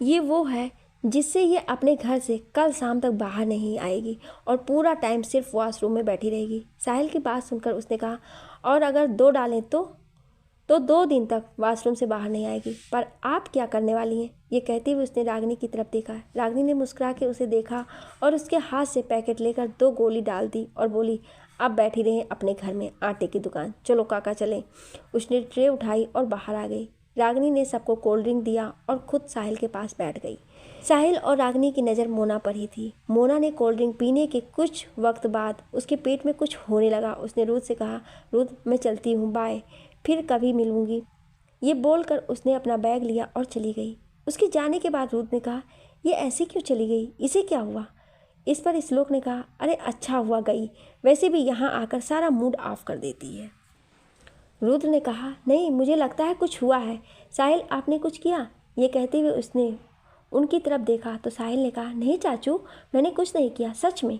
ये वो है जिससे ये अपने घर से कल शाम तक बाहर नहीं आएगी और पूरा टाइम सिर्फ वॉशरूम में बैठी रहेगी। साहिल की बात सुनकर उसने कहा, और अगर 2 डालें तो 2 दिन तक वॉशरूम से बाहर नहीं आएगी। पर आप क्या करने वाली हैं? ये कहते हुए उसने रागिनी की तरफ देखा। रागिनी ने मुस्कुरा के उसे देखा और उसके हाथ से पैकेट लेकर 2 गोली डाल दी और बोली, अब बैठी रहें अपने घर में आटे की दुकान, चलो काका चलें। उसने ट्रे उठाई और बाहर आ गई। रागिनी ने सबको कोल्ड ड्रिंक दिया और खुद साहिल के पास बैठ गई। साहिल और रागिनी की नज़र मोना पर ही थी। मोना ने कोल्ड ड्रिंक पीने के कुछ वक्त बाद उसके पेट में कुछ होने लगा। उसने रुद्र से कहा, रुद्र मैं चलती हूँ, बाय, फिर कभी मिलूंगी। ये बोलकर उसने अपना बैग लिया और चली गई। उसके जाने के बाद रुद्र ने कहा, ये ऐसे क्यों चली गई, इसे क्या हुआ? इस पर श्लोक ने कहा, अरे अच्छा हुआ गई, वैसे भी यहाँ आकर सारा मूड ऑफ कर देती है। रुद्र ने कहा, नहीं मुझे लगता है कुछ हुआ है। साहिल आपने कुछ किया? ये कहते हुए उसने उनकी तरफ देखा तो साहिल ने कहा, नहीं चाचू मैंने कुछ नहीं किया, सच में।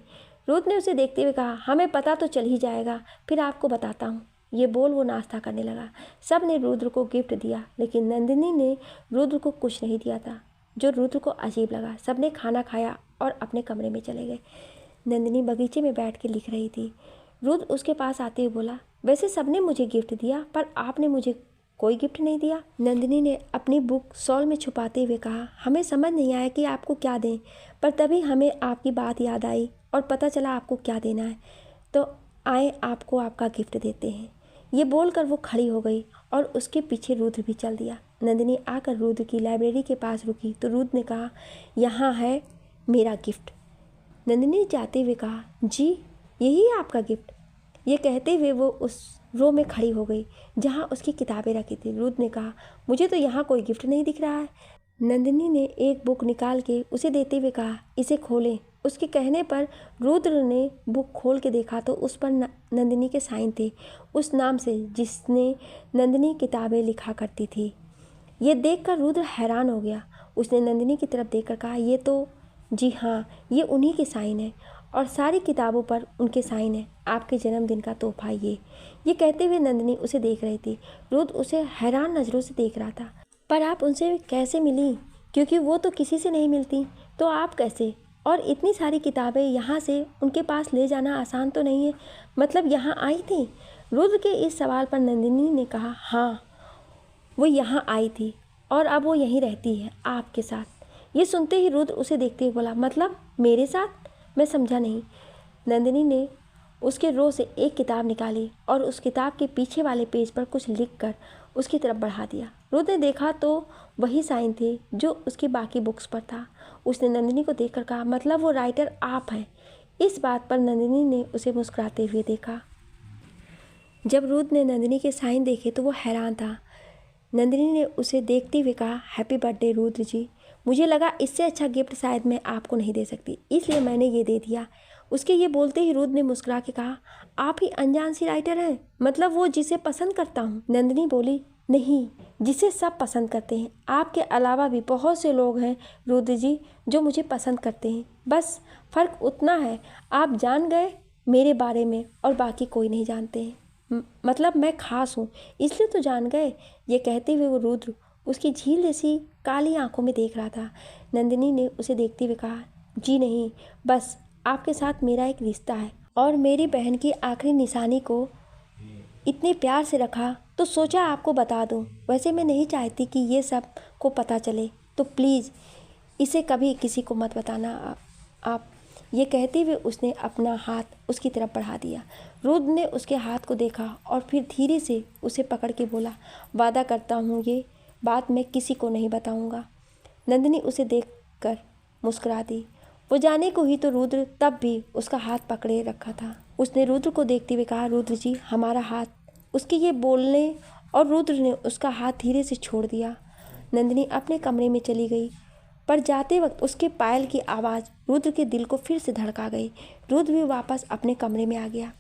रुद्र ने उसे देखते हुए कहा, हमें पता तो चल ही जाएगा, फिर आपको बताता हूँ। ये बोल वो नाश्ता करने लगा। सब ने रुद्र को गिफ्ट दिया, लेकिन नंदिनी ने रुद्र को कुछ नहीं दिया था, जो रुद्र को अजीब लगा। सब ने खाना खाया और अपने कमरे में चले गए। नंदिनी बगीचे में बैठ के लिख रही थी। रुद्र उसके पास आते हुए बोला, वैसे सबने मुझे गिफ्ट दिया, पर आपने मुझे कोई गिफ्ट नहीं दिया। नंदिनी ने अपनी बुक शॉल में छुपाते हुए कहा, हमें समझ नहीं आया कि आपको क्या दें, पर तभी हमें आपकी बात याद आई और पता चला आपको क्या देना है, तो आए आपको आपका गिफ्ट देते हैं। ये बोलकर वो खड़ी हो गई और उसके पीछे रुद्र भी चल दिया। नंदिनी आकर रुद्र की लाइब्रेरी के पास रुकी तो रुद्र ने कहा, यहाँ है मेरा गिफ्ट। नंदिनी जाते हुए कहा, जी यही है आपका गिफ्ट? ये कहते हुए वो उस रो में खड़ी हो गई जहाँ उसकी किताबें रखी थी। रुद्र ने कहा, मुझे तो यहाँ कोई गिफ्ट नहीं दिख रहा है। नंदिनी ने एक बुक निकाल के उसे देते हुए कहा, इसे खोलें। उसके कहने पर रुद्र ने बुक खोल के देखा तो उस पर नंदिनी के साइन थे, उस नाम से जिसने नंदिनी किताबें लिखा करती थी। ये देखकर रुद्र हैरान हो गया। उसने नंदिनी की तरफ देखकर कहा, ये तो, जी हाँ ये उन्हीं के साइन है और सारी किताबों पर उनके साइन है, आपके जन्मदिन का तोहफा ये कहते हुए नंदिनी उसे देख रही थी। रुद्र उसे हैरान नज़रों से देख रहा था। पर आप उनसे कैसे मिली? क्योंकि वो तो किसी से नहीं मिलती, तो आप कैसे? और इतनी सारी किताबें यहाँ से उनके पास ले जाना आसान तो नहीं है, मतलब यहाँ आई थी? रुद्र के इस सवाल पर नंदिनी ने कहा, हाँ वो यहाँ आई थी और अब वो यहीं रहती है आपके साथ। ये सुनते ही रुद्र उसे देखते हुए बोला, मतलब मेरे साथ? मैं समझा नहीं। नंदिनी ने उसके रो से एक किताब निकाली और उस किताब के पीछे वाले पेज पर कुछ लिखकर उसकी तरफ बढ़ा दिया। रुद्र ने देखा तो वही साइन थे जो उसकी बाकी बुक्स पर था। उसने नंदिनी को देखकर कहा, मतलब वो राइटर आप हैं। इस बात पर नंदिनी ने उसे मुस्कुराते हुए देखा। जब रुद्र ने नंदिनी के साइन देखे तो वो हैरान था। नंदिनी ने उसे देखते हुए कहा, हैप्पी बर्थडे रुद्र जी। मुझे लगा इससे अच्छा गिफ्ट शायद मैं आपको नहीं दे सकती, इसलिए मैंने ये दे दिया। उसके ये बोलते ही रुद्र ने मुस्कुरा के कहा, आप ही अनजान सी राइटर हैं, मतलब वो जिसे पसंद करता हूँ। नंदिनी बोली, नहीं, जिसे सब पसंद करते हैं। आपके अलावा भी बहुत से लोग हैं रुद्र जी जो मुझे पसंद करते हैं। बस फ़र्क उतना है, आप जान गए मेरे बारे में और बाकी कोई नहीं जानते हैं। मतलब मैं खास हूँ इसलिए तो जान गए। ये कहते हुए वो रुद्र उसकी झील जैसी काली आंखों में देख रहा था। नंदिनी ने उसे देखते हुए कहा, जी नहीं, बस आपके साथ मेरा एक रिश्ता है और मेरी बहन की आखिरी निशानी को इतने प्यार से रखा तो सोचा आपको बता दूं। वैसे मैं नहीं चाहती कि ये सब को पता चले, तो प्लीज़ इसे कभी किसी को मत बताना आप। ये कहते हुए उसने अपना हाथ उसकी तरफ बढ़ा दिया। रुद्र ने उसके हाथ को देखा और फिर धीरे से उसे पकड़ के बोला, वादा करता हूँ ये बात मैं किसी को नहीं बताऊँगा। नंदिनी उसे देखकर मुस्कुरा दी। वो जाने को ही तो रुद्र तब भी उसका हाथ पकड़े रखा था। उसने रुद्र को देखते हुए कहा, रुद्र जी हमारा हाथ। उसके ये बोलने और रुद्र ने उसका हाथ धीरे से छोड़ दिया। नंदिनी अपने कमरे में चली गई, पर जाते वक्त उसके पायल की आवाज़ रुद्र के दिल को फिर से धड़का गई। रुद्र भी वापस अपने कमरे में आ गया।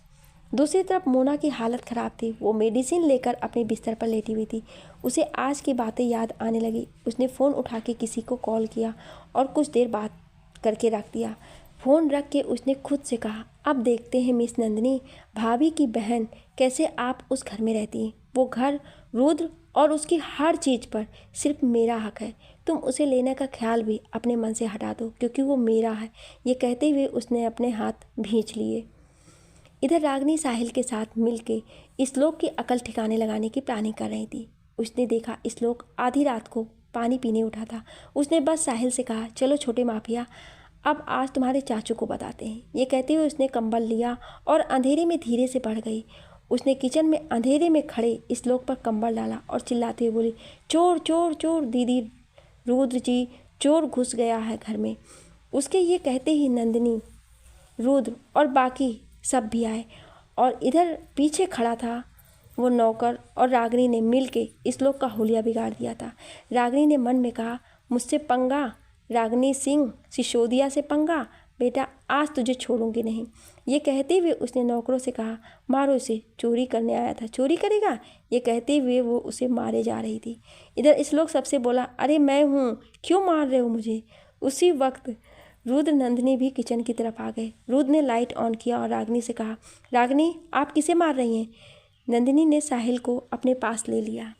दूसरी तरफ मोना की हालत ख़राब थी। वो मेडिसिन लेकर अपने बिस्तर पर लेटी हुई थी। उसे आज की बातें याद आने लगी। उसने फ़ोन उठा के किसी को कॉल किया और कुछ देर बात करके रख दिया। फ़ोन रख के उसने खुद से कहा, अब देखते हैं मिस नंदिनी, भाभी की बहन, कैसे आप उस घर में रहती हैं। वो घर रुद्र और उसकी हर चीज़ पर सिर्फ मेरा हक है। तुम उसे लेने का ख्याल भी अपने मन से हटा दो क्योंकि वो मेरा है। ये कहते हुए उसने अपने हाथ भींच लिए। इधर रागिनी साहिल के साथ मिलके श्लोक की अकल ठिकाने लगाने की प्लानिंग कर रही थी। उसने देखा श्लोक आधी रात को पानी पीने उठा था। उसने बस साहिल से कहा, चलो छोटे माफिया, अब आज तुम्हारे चाचू को बताते हैं। ये कहते हुए उसने कंबल लिया और अंधेरे में धीरे से बढ़ गई। उसने किचन में अंधेरे में खड़े श्लोक पर कंबल डाला और चिल्लाते हुए बोली, चोर चोर चोर, दीदी रुद्र जी, चोर घुस गया है घर में। उसके ये कहते ही नंदिनी, रुद्र और बाकी सब भी आए और इधर पीछे खड़ा था वो नौकर और रागिनी ने मिलके श्लोक का हुलिया बिगाड़ दिया था। रागिनी ने मन में कहा, मुझसे पंगा, रागिनी सिंह सिसोदिया से पंगा, बेटा आज तुझे छोड़ूंगी नहीं। ये कहते हुए उसने नौकरों से कहा, मारो इसे, चोरी करने आया था, चोरी करेगा। ये कहते हुए वो उसे मारे जा रही थी। इधर श्लोक सबसे बोला, अरे मैं हूँ, क्यों मार रहे हो मुझे। उसी वक्त रुद्र नंदिनी भी किचन की तरफ आ गए। रुद्र ने लाइट ऑन किया और रागिनी से कहा, रागिनी आप किसे मार रही हैं। नंदिनी ने साहिल को अपने पास ले लिया।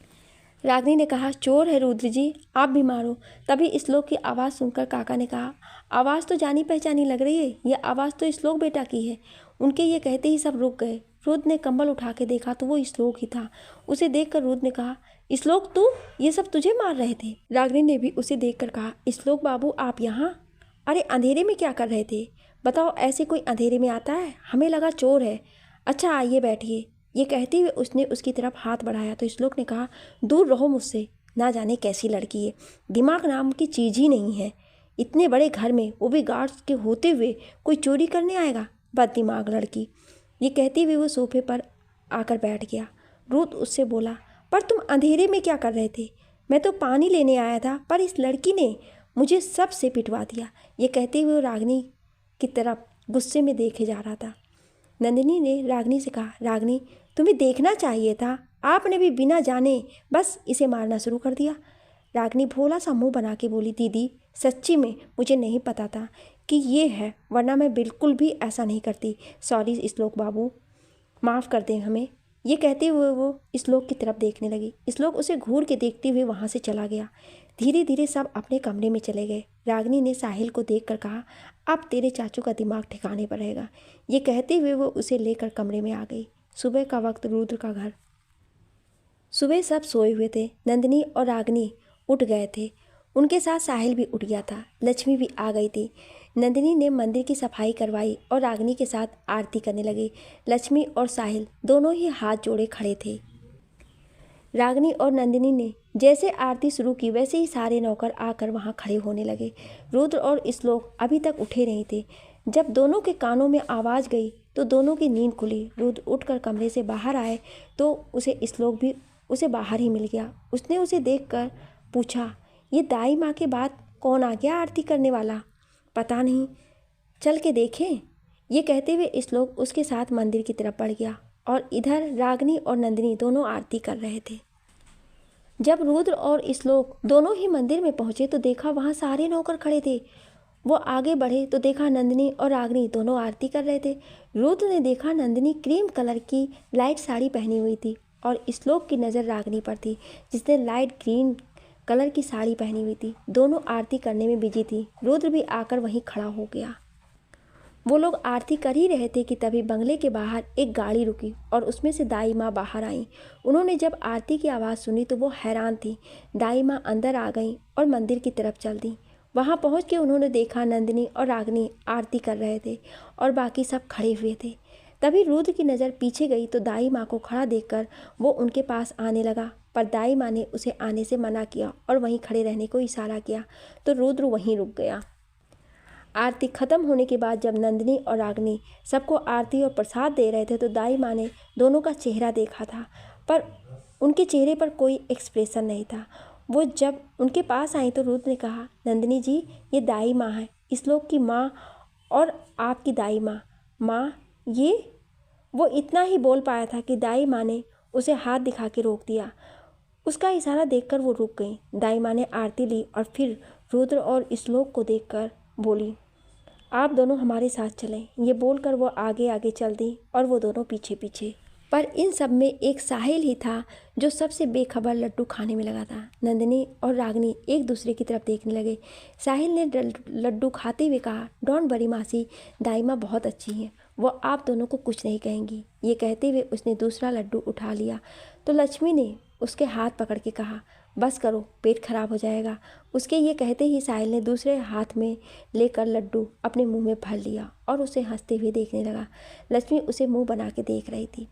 रागिनी ने कहा, चोर है रुद्र जी, आप भी मारो। तभी श्लोक की आवाज़ सुनकर काका ने कहा, आवाज़ तो जानी पहचानी लग रही है, ये आवाज़ तो श्लोक बेटा की है। उनके ये कहते ही सब रुक गए। रुद्र ने कंबल उठा के देखा तो वो श्लोक ही था। उसे देखकर रुद्र ने कहा, श्लोक तू, ये सब तुझे मार रहे थे। रागिनी ने भी उसे देखकर कहा, श्लोक बाबू आप यहाँ, अरे अंधेरे में क्या कर रहे थे। बताओ ऐसे कोई अंधेरे में आता है, हमें लगा चोर है। अच्छा आइए बैठिए। ये कहते हुए उसने उसकी तरफ हाथ बढ़ाया तो श्लोक ने कहा, दूर रहो मुझसे, ना जाने कैसी लड़की है, दिमाग नाम की चीज़ ही नहीं है। इतने बड़े घर में, वो भी गार्ड्स के होते हुए, कोई चोरी करने आएगा, बददिमाग लड़की। ये कहते हुए वो सोफे पर आकर बैठ गया। रुद्र उससे बोला, पर तुम अंधेरे में क्या कर रहे थे। मैं तो पानी लेने आया था, पर इस लड़की ने मुझे सबसे पिटवा दिया। ये कहते हुए रागिनी की तरफ गुस्से में देखे जा रहा था। नंदिनी ने रागिनी से कहा, रागिनी तुम्हें देखना चाहिए था, आपने भी बिना जाने बस इसे मारना शुरू कर दिया। रागिनी भोला सा मुंह बना के बोली, दीदी सच्ची में मुझे नहीं पता था कि ये है, वरना मैं बिल्कुल भी ऐसा नहीं करती। सॉरी श्लोक बाबू, माफ़ कर दें हमें। ये कहते हुए वो श्लोक की तरफ देखने लगी। श्लोक उसे घूर के देखते हुए वहाँ से चला गया। धीरे धीरे सब अपने कमरे में चले गए। रागिनी ने साहिल को देखकर कहा, अब तेरे चाचू का दिमाग ठिकाने पर रहेगा। ये कहते हुए वो उसे लेकर कमरे में आ गई। सुबह का वक्त, रुद्र का घर। सुबह सब सोए हुए थे। नंदिनी और रागिनी उठ गए थे। उनके साथ साहिल भी उठ गया था। लक्ष्मी भी आ गई थी। नंदिनी ने मंदिर की सफाई करवाई और रागिनी के साथ आरती करने लगे। लक्ष्मी और साहिल दोनों ही हाथ जोड़े खड़े थे। रागिनी और नंदिनी ने जैसे आरती शुरू की वैसे ही सारे नौकर आकर वहां खड़े होने लगे। रुद्र और श्लोक अभी तक उठे नहीं थे। जब दोनों के कानों में आवाज़ गई तो दोनों की नींद खुली। रुद्र उठकर कमरे से बाहर आए तो उसे श्लोक भी उसे बाहर ही मिल गया। उसने उसे देखकर पूछा, ये दाई माँ के बाद कौन आ गया आरती करने वाला? पता नहीं, चल के देखें। ये कहते हुए श्लोक उसके साथ मंदिर की तरफ बढ़ गया और इधर रागिनी और नंदिनी दोनों आरती कर रहे थे। जब रुद्र और श्लोक दोनों ही मंदिर में पहुंचे तो देखा वहां सारे नौकर खड़े थे। वो आगे बढ़े तो देखा नंदिनी और रागिनी दोनों आरती कर रहे थे। रुद्र ने देखा नंदिनी क्रीम कलर की लाइट साड़ी पहनी हुई थी और श्लोक की नज़र रागिनी पर थी जिसने लाइट ग्रीन कलर की साड़ी पहनी हुई थी। दोनों आरती करने में बिजी थी। रुद्र भी आकर वहीं खड़ा हो गया। वो लोग आरती कर ही रहे थे कि तभी बंगले के बाहर एक गाड़ी रुकी और उसमें से दाई माँ बाहर आई। उन्होंने जब आरती की आवाज़ सुनी तो वो हैरान थी। दाई माँ अंदर आ गईं और मंदिर की तरफ चल दी। वहाँ पहुँच के उन्होंने देखा नंदिनी और रागिनी आरती कर रहे थे और बाकी सब खड़े हुए थे। तभी रुद्र की नज़र पीछे गई तो दाई माँ को खड़ा देखकर वो उनके पास आने लगा, पर दाई माँ ने उसे आने से मना किया और वहीं खड़े रहने को इशारा किया तो रुद्र वहीं रुक गया। आरती खत्म होने के बाद जब नंदिनी और रागिनी सबको आरती और प्रसाद दे रहे थे तो दाई माँ ने दोनों का चेहरा देखा था, पर उनके चेहरे पर कोई एक्सप्रेशन नहीं था। वो जब उनके पास आई तो रुद्र ने कहा, नंदिनी जी, ये दाई माँ है, श्लोक की माँ और आपकी दाई माँ। माँ ये? वो इतना ही बोल पाया था कि दाई माँ ने उसे हाथ दिखा के रोक दिया। उसका इशारा देखकर वो रुक गई। दाई माँ ने आरती ली और फिर रुद्र और श्लोक को देखकर बोली, आप दोनों हमारे साथ चलें। ये बोलकर वो आगे आगे चल दी और वो दोनों पीछे पीछे। पर इन सब में एक साहिल ही था जो सबसे बेखबर लड्डू खाने में लगा था। नंदिनी और रागिनी एक दूसरे की तरफ देखने लगे। साहिल ने लड्डू खाते हुए कहा, डोंट वरी मासी, दाई माँ बहुत अच्छी हैं, वो आप दोनों को कुछ नहीं कहेंगी। ये कहते हुए उसने दूसरा लड्डू उठा लिया तो लक्ष्मी ने उसके हाथ पकड़ के कहा, बस करो, पेट खराब हो जाएगा। उसके ये कहते ही साहिल ने दूसरे हाथ में लेकर लड्डू अपने मुंह में भर लिया और उसे हंसते हुए देखने लगा। लक्ष्मी उसे मुंह बना के देख रही थी।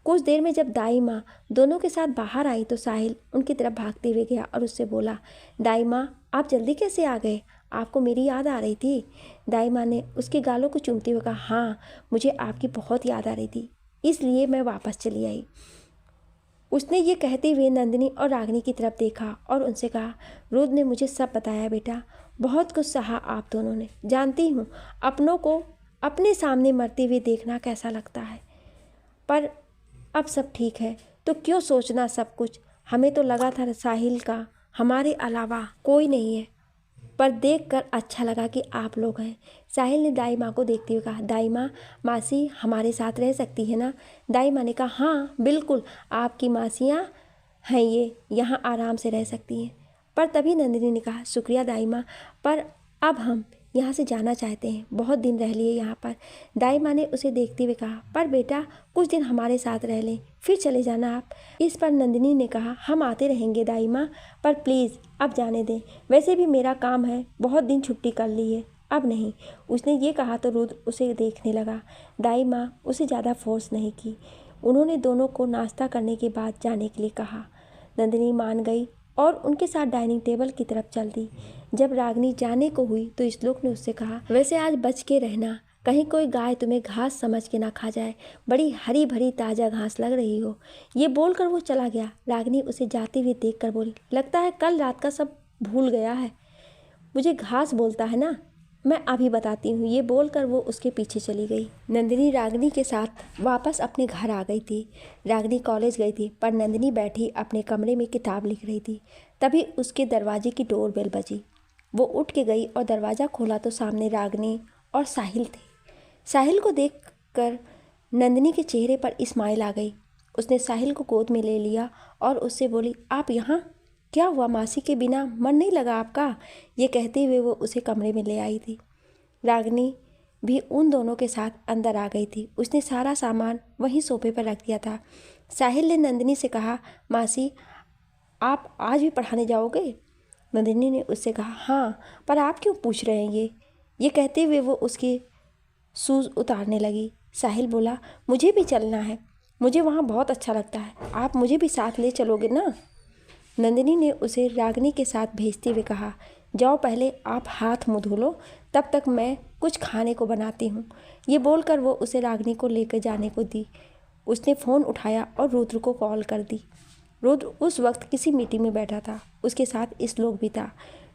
कुछ देर में जब दाई माँ दोनों के साथ बाहर आई तो साहिल उनकी तरफ भागते हुए गया और उससे बोला, दाई माँ, आप जल्दी कैसे आ गए? आपको मेरी याद आ रही थी? दाई माँ ने उसके गालों को चूमते हुए कहा, हाँ, मुझे आपकी बहुत याद आ रही थी, इसलिए मैं वापस चली आई। उसने ये कहते हुए नंदिनी और रागिनी की तरफ देखा और उनसे कहा, रुद्र ने मुझे सब बताया बेटा, बहुत कुछ सहा आप दोनों ने। जानती हूँ अपनों को अपने सामने मरते हुए देखना कैसा लगता है, पर अब सब ठीक है तो क्यों सोचना सब कुछ। हमें तो लगा था साहिल का हमारे अलावा कोई नहीं है, पर देखकर अच्छा लगा कि आप लोग हैं। साहिल ने दाई माँ को देखते हुए कहा, दाई माँ, मासी हमारे साथ रह सकती है ना? दाई माँ ने कहा, हाँ बिल्कुल, आपकी मासियाँ हैं, ये यहाँ आराम से रह सकती हैं। पर तभी नंदिनी ने कहा, शुक्रिया दाई माँ, पर अब हम यहाँ से जाना चाहते हैं, बहुत दिन रह लिए यहाँ पर। दाई माँ ने उसे देखते हुए कहा, पर बेटा कुछ दिन हमारे साथ रह लें, फिर चले जाना आप। इस पर नंदिनी ने कहा, हम आते रहेंगे दाई माँ, पर प्लीज़ अब जाने दें, वैसे भी मेरा काम है, बहुत दिन छुट्टी कर ली है, अब नहीं। उसने ये कहा तो रुद्र उसे देखने लगा। दाई माँ उसे ज़्यादा फोर्स नहीं की। उन्होंने दोनों को नाश्ता करने के बाद जाने के लिए कहा। नंदिनी मान गई और उनके साथ डाइनिंग टेबल की तरफ चल दी। जब रागिनी जाने को हुई तो श्लोक ने उससे कहा, वैसे आज बच के रहना, कहीं कोई गाय तुम्हें घास समझ के ना खा जाए, बड़ी हरी भरी ताज़ा घास लग रही हो। ये बोलकर वो चला गया। रागिनी उसे जाते हुए देखकर बोली, लगता है कल रात का सब भूल गया है, मुझे घास बोलता है ना, मैं अभी बताती हूँ। ये बोलकर वो उसके पीछे चली गई। नंदिनी रागिनी के साथ वापस अपने घर आ गई थी। रागिनी कॉलेज गई थी, पर नंदिनी बैठी अपने कमरे में किताब लिख रही थी। तभी उसके दरवाजे की डोरबेल बजी। वो उठ के गई और दरवाज़ा खोला तो सामने रागिनी और साहिल थे। साहिल को देखकर नंदिनी के चेहरे पर स्माइल आ गई। उसने साहिल को गोद में ले लिया और उससे बोली, आप यहाँ? क्या हुआ मासी, के बिना मन नहीं लगा आपका? ये कहते हुए वो उसे कमरे में ले आई थी। रागिनी भी उन दोनों के साथ अंदर आ गई थी। उसने सारा सामान वहीं सोफे पर रख दिया था। साहिल ने नंदिनी से कहा, मासी आप आज भी पढ़ाने जाओगे? नंदिनी ने उससे कहा, हाँ, पर आप क्यों पूछ रहे हैं? ये कहते हुए वो उसके शूज़ उतारने लगी। साहिल बोला, मुझे भी चलना है, मुझे वहाँ बहुत अच्छा लगता है, आप मुझे भी साथ ले चलोगे ना? नंदिनी ने उसे रागिनी के साथ भेजते हुए कहा, जाओ पहले आप हाथ मुँह धो लो, तब तक मैं कुछ खाने को बनाती हूँ। ये बोलकर वो उसे रागिनी को लेकर जाने को दी। उसने फ़ोन उठाया और रुद्र को कॉल कर दी। रुद्र उस वक्त किसी मीटिंग में बैठा था, उसके साथ श्लोक भी था।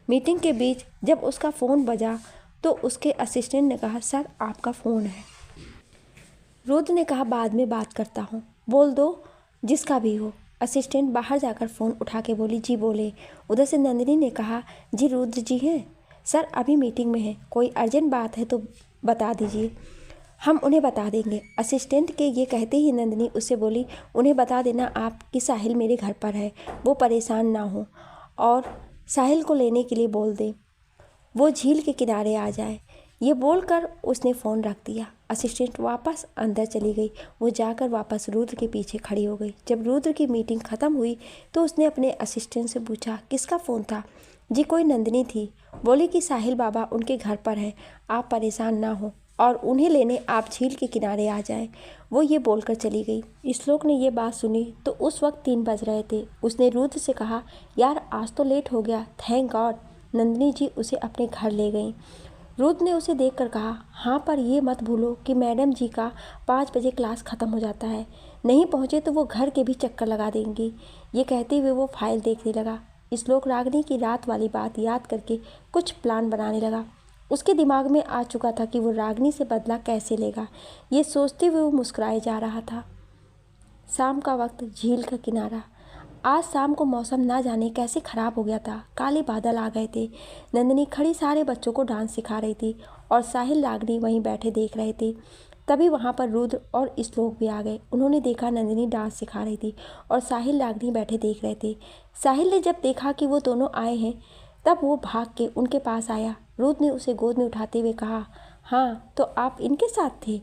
मीटिंग के बीच जब उसका फ़ोन बजा तो उसके असिस्टेंट ने कहा, सर आपका फ़ोन है। रुद्र ने कहा, बाद में बात करता हूँ, बोल दो जिसका भी हो। असिस्टेंट बाहर जाकर फ़ोन उठा के बोली, जी बोले। उधर से नंदिनी ने कहा, जी रुद्र जी हैं सर, अभी मीटिंग में है, कोई अर्जेंट बात है तो बता दीजिए, हम उन्हें बता देंगे। असिस्टेंट के ये कहते ही नंदिनी उससे बोली, उन्हें बता देना आप कि साहिल मेरे घर पर है, वो परेशान ना हो और साहिल को लेने के लिए बोल दें, वो झील के किनारे आ जाए। ये बोलकर उसने फ़ोन रख दिया। असिस्टेंट वापस अंदर चली गई। वो जाकर वापस रुद्र के पीछे खड़ी हो गई। जब रुद्र की मीटिंग ख़त्म हुई तो उसने अपने असिस्टेंट से पूछा, किसका फ़ोन था? जी कोई नंदिनी थी, बोली कि साहिल बाबा उनके घर पर है, आप परेशान ना हो और उन्हें लेने आप झील के किनारे आ जाएं। वो ये बोलकर चली गई। श्लोक ने ये बात सुनी तो उस वक्त 3 बज रहे थे। उसने रुद्र से कहा, यार आज तो लेट हो गया, थैंक गॉड नंदिनी जी उसे अपने घर ले गई। रुद्र ने उसे देखकर कहा, हाँ पर ये मत भूलो कि मैडम जी का 5 बजे क्लास ख़त्म हो जाता है, नहीं पहुँचे तो वो घर के भी चक्कर लगा देंगी। ये कहते हुए वो फाइल देखने लगा। श्लोक रागिनी की रात वाली बात याद करके कुछ प्लान बनाने लगा। उसके दिमाग में आ चुका था कि वो रागिनी से बदला कैसे लेगा। ये सोचते हुए वो मुस्कुराए जा रहा था। शाम का वक्त, झील का किनारा। आज शाम को मौसम ना जाने कैसे ख़राब हो गया था, काले बादल आ गए थे। नंदिनी खड़ी सारे बच्चों को डांस सिखा रही थी और साहिल रागिनी वहीं बैठे देख रहे थे। तभी वहाँ पर रुद्र और श्लोक भी आ गए। उन्होंने देखा नंदिनी डांस सिखा रही थी और साहिल रागिनी बैठे देख रहे थे। साहिल ने जब देखा कि वो दोनों आए हैं तब वो भाग के उनके पास आया। रुद्र ने उसे गोद में उठाते हुए कहा, हाँ तो आप इनके साथ थे?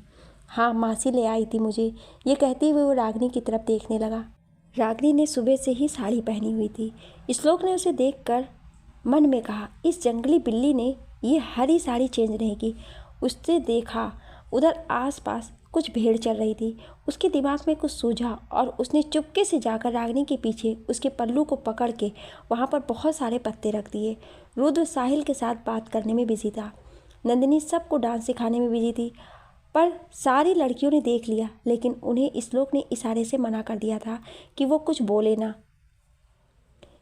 हाँ मासी ले आई थी मुझे। ये कहते हुए वो रागिनी की तरफ देखने लगा। रागिनी ने सुबह से ही साड़ी पहनी हुई थी। श्लोक ने उसे देखकर मन में कहा, इस जंगली बिल्ली ने ये हरी साड़ी चेंज नहीं की। उसने देखा उधर आसपास कुछ भीड़ चल रही थी। उसके दिमाग में कुछ सूझा और उसने चुपके से जाकर रागिनी के पीछे उसके पल्लू को पकड़ के वहाँ पर बहुत सारे पत्ते रख दिए। रुद्र साहिल के साथ बात करने में बिजी था। नंदिनी सबको डांस सिखाने में बिजी थी। पर सारी लड़कियों ने देख लिया, लेकिन उन्हें श्लोक ने इशारे से मना कर दिया था कि वो कुछ बोले ना,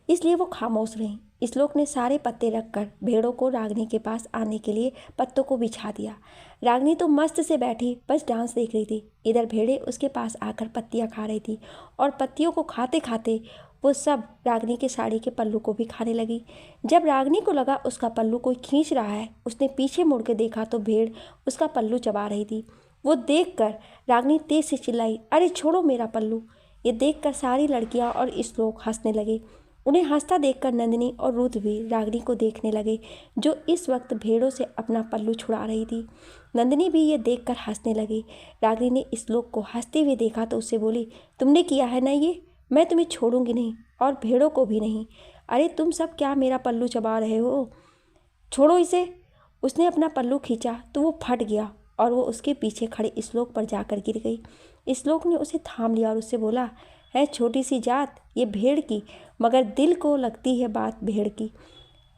इसलिए वो खामोश रहीं। श्लोक ने सारे पत्ते रखकर भेड़ों को रागिनी के पास आने के लिए पत्तों को बिछा दिया। रागिनी तो मस्त से बैठी बस डांस देख रही थी। इधर भेड़ें उसके पास आकर पत्तियां खा रही थी और पत्तियों को खाते खाते वो सब रागिनी के साड़ी के पल्लू को भी खाने लगी। जब रागिनी को लगा उसका पल्लू कोई खींच रहा है, उसने पीछे मुड़ के देखा तो भेड़ उसका पल्लू चबा रही थी। वो देखकर रागिनी तेज से चिल्लाई, अरे छोड़ो मेरा पल्लू। ये देखकर सारी लड़कियां और श्लोक हंसने लगे। उन्हें हंसता देखकर नंदिनी और रुद्र भी रागिनी को देखने लगे, जो इस वक्त भेड़ों से अपना पल्लू छुड़ा रही थी। नंदिनी भी ये देखकर हंसने लगी। रागिनी ने श्लोक को हंसते हुए देखा तो उससे बोली, तुमने किया है ना ये, मैं तुम्हें छोड़ूंगी नहीं और भेड़ों को भी नहीं। अरे तुम सब क्या मेरा पल्लू चबा रहे हो, छोड़ो इसे। उसने अपना पल्लू खींचा तो वो फट गया और वो उसके पीछे खड़े श्लोक पर जाकर गिर गई। श्लोक ने उसे थाम लिया और उससे बोला, है छोटी सी जात ये भेड़ की, मगर दिल को लगती है बात भेड़ की।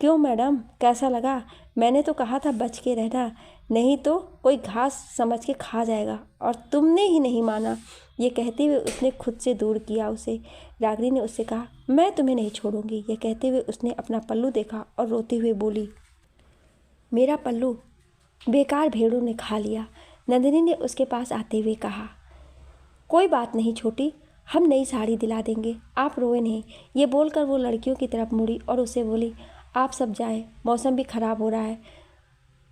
क्यों मैडम, कैसा लगा? मैंने तो कहा था बच के रहना, नहीं तो कोई घास समझ के खा जाएगा और तुमने ही नहीं माना। ये कहते हुए उसने खुद से दूर किया उसे। रागिनी ने उससे कहा, मैं तुम्हें नहीं छोड़ूंगी। ये कहते हुए उसने अपना पल्लू देखा और रोते हुए बोली, मेरा पल्लू बेकार भेड़ों ने खा लिया। नंदिनी ने उसके पास आते हुए कहा, कोई बात नहीं छोटी, हम नई साड़ी दिला देंगे, आप रोए नहीं। ये बोलकर वो लड़कियों की तरफ मुड़ी और उसे बोली, आप सब जाएं, मौसम भी ख़राब हो रहा है,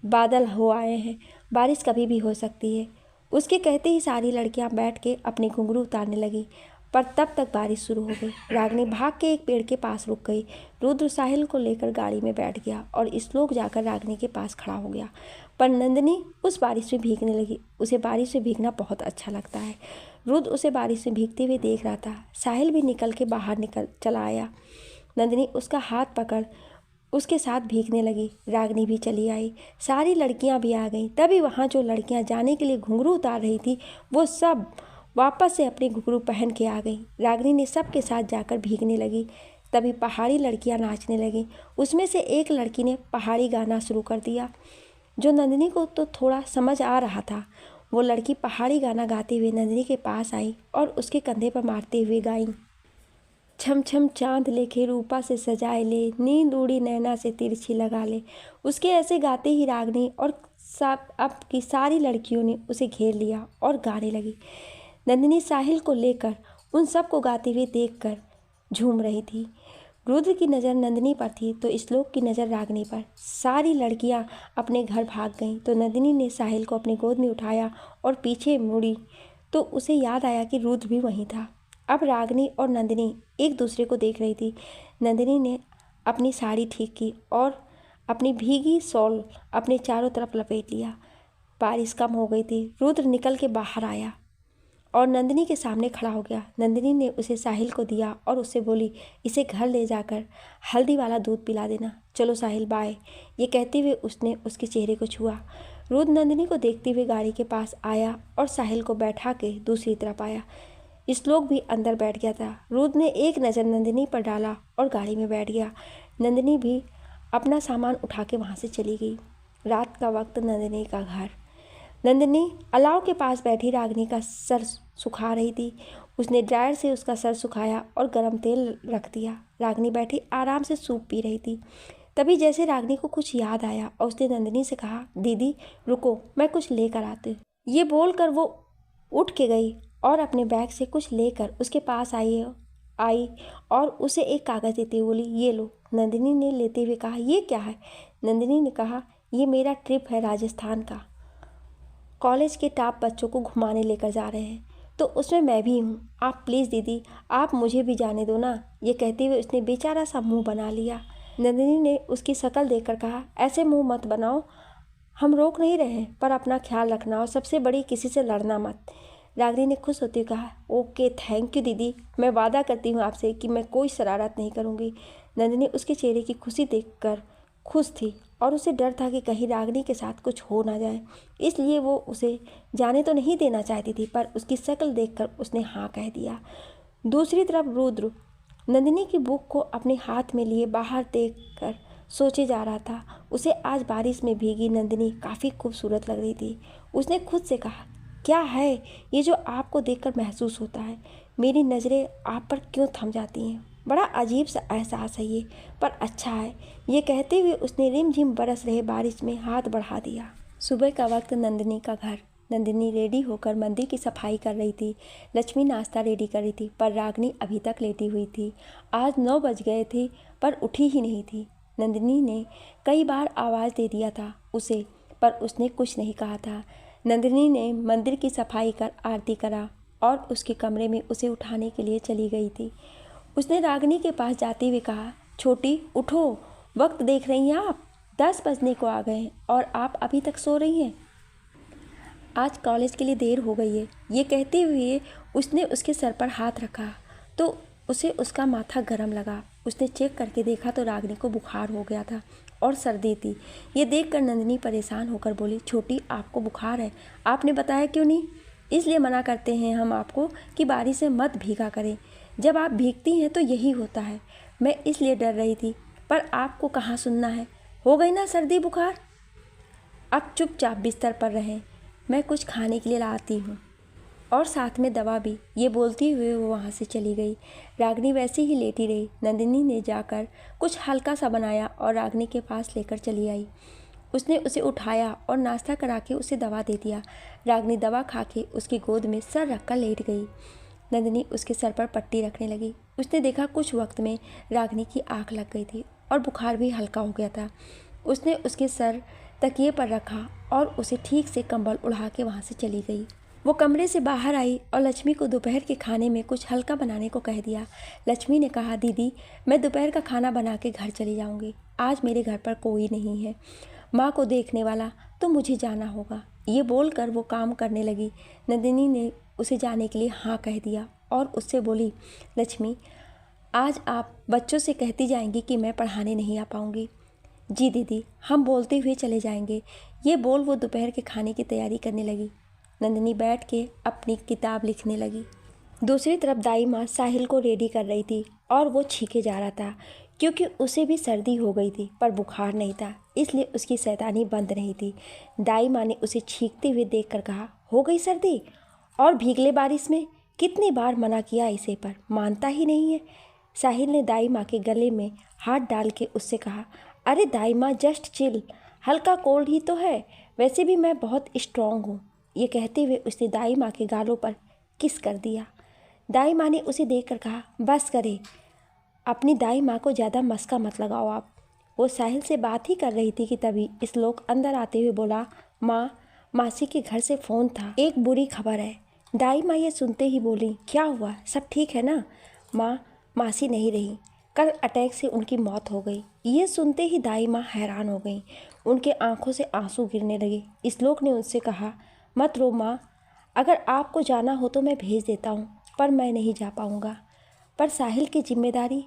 बादल हो आए हैं, बारिश कभी भी हो सकती है। उसके कहते ही सारी लड़कियां बैठ के अपने घुंघरू उतारने लगी, पर तब तक बारिश शुरू हो गई। रागिनी भाग के एक पेड़ के पास रुक गई। रुद्र साहिल को लेकर गाड़ी में बैठ गया और श्लोक जाकर रागिनी के पास खड़ा हो गया। पर नंदिनी उस बारिश में भीगने लगी। उसे बारिश में भीगना बहुत अच्छा लगता है। रुद्र उसे बारिश में भीगते हुए देख रहा था। साहिल भी निकल के बाहर चला आया। नंदिनी उसका हाथ पकड़ उसके साथ भीगने लगी। रागिनी भी चली आई, सारी लड़कियां भी आ गईं। तभी वहाँ जो लड़कियां जाने के लिए घुंघरू उतार रही थी वो सब वापस से अपने घुंघरू पहन के आ गईं। रागिनी ने सबके साथ जाकर भीगने लगी। तभी पहाड़ी लड़कियां नाचने लगीं। उसमें से एक लड़की ने पहाड़ी गाना शुरू कर दिया, जो नंदिनी को तो थोड़ा समझ आ रहा था। वो लड़की पहाड़ी गाना गाते हुए नंदिनी के पास आई और उसके कंधे पर मारते हुए गाई, छम छम चांद लेके रूपा से सजाए ले, नींद उड़ी नैना से तिरछी लगा ले। उसके ऐसे गाते ही रागिनी और सब अब की सारी लड़कियों ने उसे घेर लिया और गाने लगी। नंदिनी साहिल को लेकर उन सबको गाते हुए देखकर झूम रही थी। रुद्र की नज़र नंदिनी पर थी तो श्लोक की नज़र रागिनी पर। सारी लड़कियां अपने घर भाग गईं तो नंदिनी ने साहिल को अपनी गोद में उठाया और पीछे मुड़ी तो उसे याद आया कि रुद्र भी वहीं था। अब रागिनी और नंदिनी एक दूसरे को देख रही थी। नंदिनी ने अपनी साड़ी ठीक की और अपनी भीगी शॉल अपने चारों तरफ लपेट लिया। बारिश कम हो गई थी। रुद्र निकल के बाहर आया और नंदिनी के सामने खड़ा हो गया। नंदिनी ने उसे साहिल को दिया और उससे बोली, इसे घर ले जाकर हल्दी वाला दूध पिला देना। चलो साहिल, बाय। ये कहते हुए उसने उसके चेहरे को छुआ। रुद्र नंदिनी को देखते हुए गाड़ी के पास आया और साहिल को बैठा के दूसरी तरफ आया। श्लोक भी अंदर बैठ गया था। रुद्र ने एक नज़र नंदिनी पर डाला और गाड़ी में बैठ गया। नंदिनी भी अपना सामान उठा के वहाँ से चली गई। रात का वक्त, नंदिनी का घर। नंदिनी अलाव के पास बैठी रागिनी का सर सुखा रही थी। उसने ड्रायर से उसका सर सुखाया और गर्म तेल रख दिया। रागिनी बैठी आराम से सूप पी रही थी। तभी जैसे रागिनी को कुछ याद आया और उसने नंदिनी से कहा, दीदी रुको, मैं कुछ लेकर आती हूँ। ये बोलकर वो उठ के गई और अपने बैग से कुछ लेकर उसके पास आई और उसे एक कागज़ देते हुए बोली, ये लो। नंदिनी ने लेते हुए कहा, ये क्या है? नंदिनी ने कहा, ये मेरा ट्रिप है राजस्थान का। कॉलेज के टॉप बच्चों को घुमाने लेकर जा रहे हैं, तो उसमें मैं भी हूँ। आप प्लीज़ दीदी, आप मुझे भी जाने दो ना। ये कहते हुए उसने बेचारा सा मुंह बना लिया। नंदिनी ने उसकी शक्ल देखकर कहा, ऐसे मुंह मत बनाओ, हम रोक नहीं रहे हैं, पर अपना ख्याल रखना और सबसे बड़ी किसी से लड़ना मत। रागिनी ने खुश होते हुए कहा, ओके थैंक यू दीदी, मैं वादा करती हूँ आपसे कि मैं कोई शरारत नहीं करूँगी। नंदिनी उसके चेहरे की खुशी देखकर खुश थी और उसे डर था कि कहीं रागिनी के साथ कुछ हो ना जाए, इसलिए वो उसे जाने तो नहीं देना चाहती थी, पर उसकी शक्ल देखकर उसने हाँ कह दिया। दूसरी तरफ रुद्र नंदिनी की बुक को अपने हाथ में लिए बाहर देखकर सोचे जा रहा था। उसे आज बारिश में भीगी नंदिनी काफ़ी खूबसूरत लग रही थी। उसने खुद से कहा, क्या है ये जो आपको देखकर महसूस होता है? मेरी नज़रें आप पर क्यों थम जाती हैं? बड़ा अजीब सा एहसास है ये, पर अच्छा है। ये कहते हुए उसने रिमझिम बरस रहे बारिश में हाथ बढ़ा दिया। सुबह का वक्त, नंदिनी का घर। नंदिनी रेडी होकर मंदिर की सफाई कर रही थी। लक्ष्मी नाश्ता रेडी कर रही थी, पर रागिनी अभी तक लेटी हुई थी। आज 9 बज गए थे पर उठी ही नहीं थी। नंदिनी ने कई बार आवाज़ दे दिया था उसे, पर उसने कुछ नहीं कहा था। नंदिनी ने मंदिर की सफाई कर आरती करा और उसके कमरे में उसे उठाने के लिए चली गई थी। उसने रागिनी के पास जाते हुए कहा, छोटी उठो, वक्त देख रही हैं आप? 10 बजने को आ गए हैं और आप अभी तक सो रही हैं। आज कॉलेज के लिए देर हो गई है। ये कहते हुए उसने उसके सर पर हाथ रखा तो उसे उसका माथा गर्म लगा। उसने चेक करके देखा तो रागिनी को बुखार हो गया था और सर्दी थी। ये देखकर नंदिनी परेशान होकर बोली, छोटी आपको बुखार है, आपने बताया क्यों नहीं? इसलिए मना करते हैं हम आपको कि बारिश से मत भीगा करें। जब आप भीगती हैं तो यही होता है। मैं इसलिए डर रही थी, पर आपको कहाँ सुनना है। हो गई ना सर्दी बुखार, अब चुपचाप बिस्तर पर रहें, मैं कुछ खाने के लिए लाती हूँ और साथ में दवा भी। ये बोलती हुए वो वहाँ से चली गई। रागिनी वैसे ही लेटी रही। नंदिनी ने जाकर कुछ हल्का सा बनाया और रागिनी के पास लेकर चली आई। उसने उसे उठाया और नाश्ता करा के उसे दवा दे दिया। रागिनी दवा खा के उसकी गोद में सर रखकर लेट गई। नंदिनी उसके सर पर पट्टी रखने लगी। उसने देखा कुछ वक्त में रागिनी की आँख लग गई थी और बुखार भी हल्का हो गया था। उसने उसके सर तकिए पर रखा और उसे ठीक से कंबल उड़ा के वहाँ से चली गई। वो कमरे से बाहर आई और लक्ष्मी को दोपहर के खाने में कुछ हल्का बनाने को कह दिया। लक्ष्मी ने कहा, दीदी मैं दोपहर का खाना बना के घर चली जाऊँगी, आज मेरे घर पर कोई नहीं है, माँ को देखने वाला, तो मुझे जाना होगा। ये बोलकर वो काम करने लगी। नंदिनी ने उसे जाने के लिए हाँ कह दिया और उससे बोली, लक्ष्मी आज आप बच्चों से कहती जाएंगी कि मैं पढ़ाने नहीं आ पाऊँगी। जी दीदी, हम बोलते हुए चले जाएंगे। ये बोल वो दोपहर के खाने की तैयारी करने लगी। नंदिनी बैठ के अपनी किताब लिखने लगी। दूसरी तरफ दाई माँ साहिल को रेडी कर रही थी और वो छींके जा रहा था क्योंकि उसे भी सर्दी हो गई थी, पर बुखार नहीं था, इसलिए उसकी शैतानी बंद नहीं थी। दाई माँ ने उसे छींकते हुए देखकर कहा, हो गई सर्दी? और भीगले बारिश में? कितनी बार मना किया इसे, पर मानता ही नहीं है। साहिल ने दाई माँ के गले में हाथ डाल के उससे कहा, अरे दाई माँ, जस्ट चिल, हल्का कोल्ड ही तो है, वैसे भी मैं बहुत स्ट्रांग हूँ। ये कहते हुए उसने दाई माँ के गालों पर किस कर दिया। दाई माँ ने उसे देखकर कहा, बस करे, अपनी दाई माँ को ज़्यादा मस्का मत लगाओ आप। वो साहिल से बात ही कर रही थी कि तभी श्लोक अंदर आते हुए बोला, माँ, मासी के घर से फ़ोन था, एक बुरी खबर है। दाई माँ ये सुनते ही बोली, क्या हुआ, सब ठीक है ना? माँ, मासी नहीं रही, कल अटैक से उनकी मौत हो गई। ये सुनते ही दाई माँ हैरान हो गई, उनके आंखों से आंसू गिरने लगे। श्लोक ने उनसे कहा, मत रो माँ, अगर आपको जाना हो तो मैं भेज देता हूँ, पर मैं नहीं जा पाऊँगा। पर साहिल की जिम्मेदारी?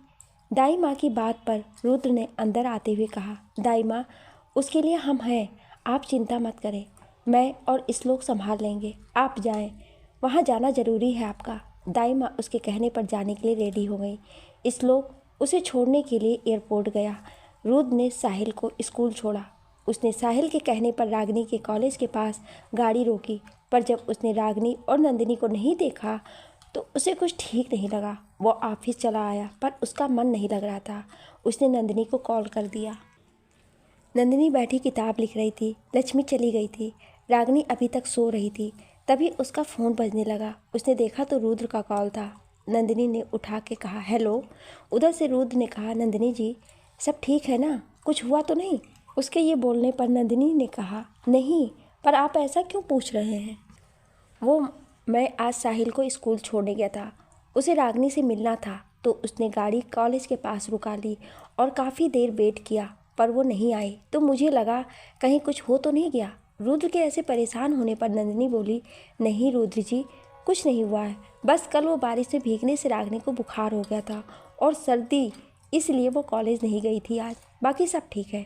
दाई माँ की बात पर रुद्र ने अंदर आते हुए कहा, दाई माँ, उसके लिए हम हैं, आप चिंता मत करें, मैं और श्लोक संभाल लेंगे, आप जाएं, वहाँ जाना ज़रूरी है आपका। दाई माँ उसके कहने पर जाने के लिए रेडी हो गई। श्लोक उसे छोड़ने के लिए एयरपोर्ट गया। रुद्र ने साहिल को स्कूल छोड़ा। उसने साहिल के कहने पर रागिनी के कॉलेज के पास गाड़ी रोकी, पर जब उसने रागिनी और नंदिनी को नहीं देखा तो उसे कुछ ठीक नहीं लगा। वो ऑफिस चला आया, पर उसका मन नहीं लग रहा था। उसने नंदिनी को कॉल कर दिया। नंदिनी बैठी किताब लिख रही थी। लक्ष्मी चली गई थी। रागिनी अभी तक सो रही थी। तभी उसका फ़ोन बजने लगा। उसने देखा तो रुद्र का कॉल था। नंदिनी ने उठा के कहा, हेलो। उधर से रुद्र ने कहा, नंदिनी जी, सब ठीक है ना, कुछ हुआ तो नहीं? उसके ये बोलने पर नंदिनी ने कहा, नहीं, पर आप ऐसा क्यों पूछ रहे हैं? वो मैं आज साहिल को स्कूल छोड़ने गया था, उसे रागिनी से मिलना था, तो उसने गाड़ी कॉलेज के पास रुका ली और काफ़ी देर वेट किया, पर वो नहीं आए, तो मुझे लगा कहीं कुछ हो तो नहीं गया। रुद्र के ऐसे परेशान होने पर नंदिनी बोली, नहीं रुद्र जी, कुछ नहीं हुआ है, बस कल वो बारिश में भीगने से रागिनी को बुखार हो गया था और सर्दी, इसलिए वो कॉलेज नहीं गई थी आज, बाकी सब ठीक है।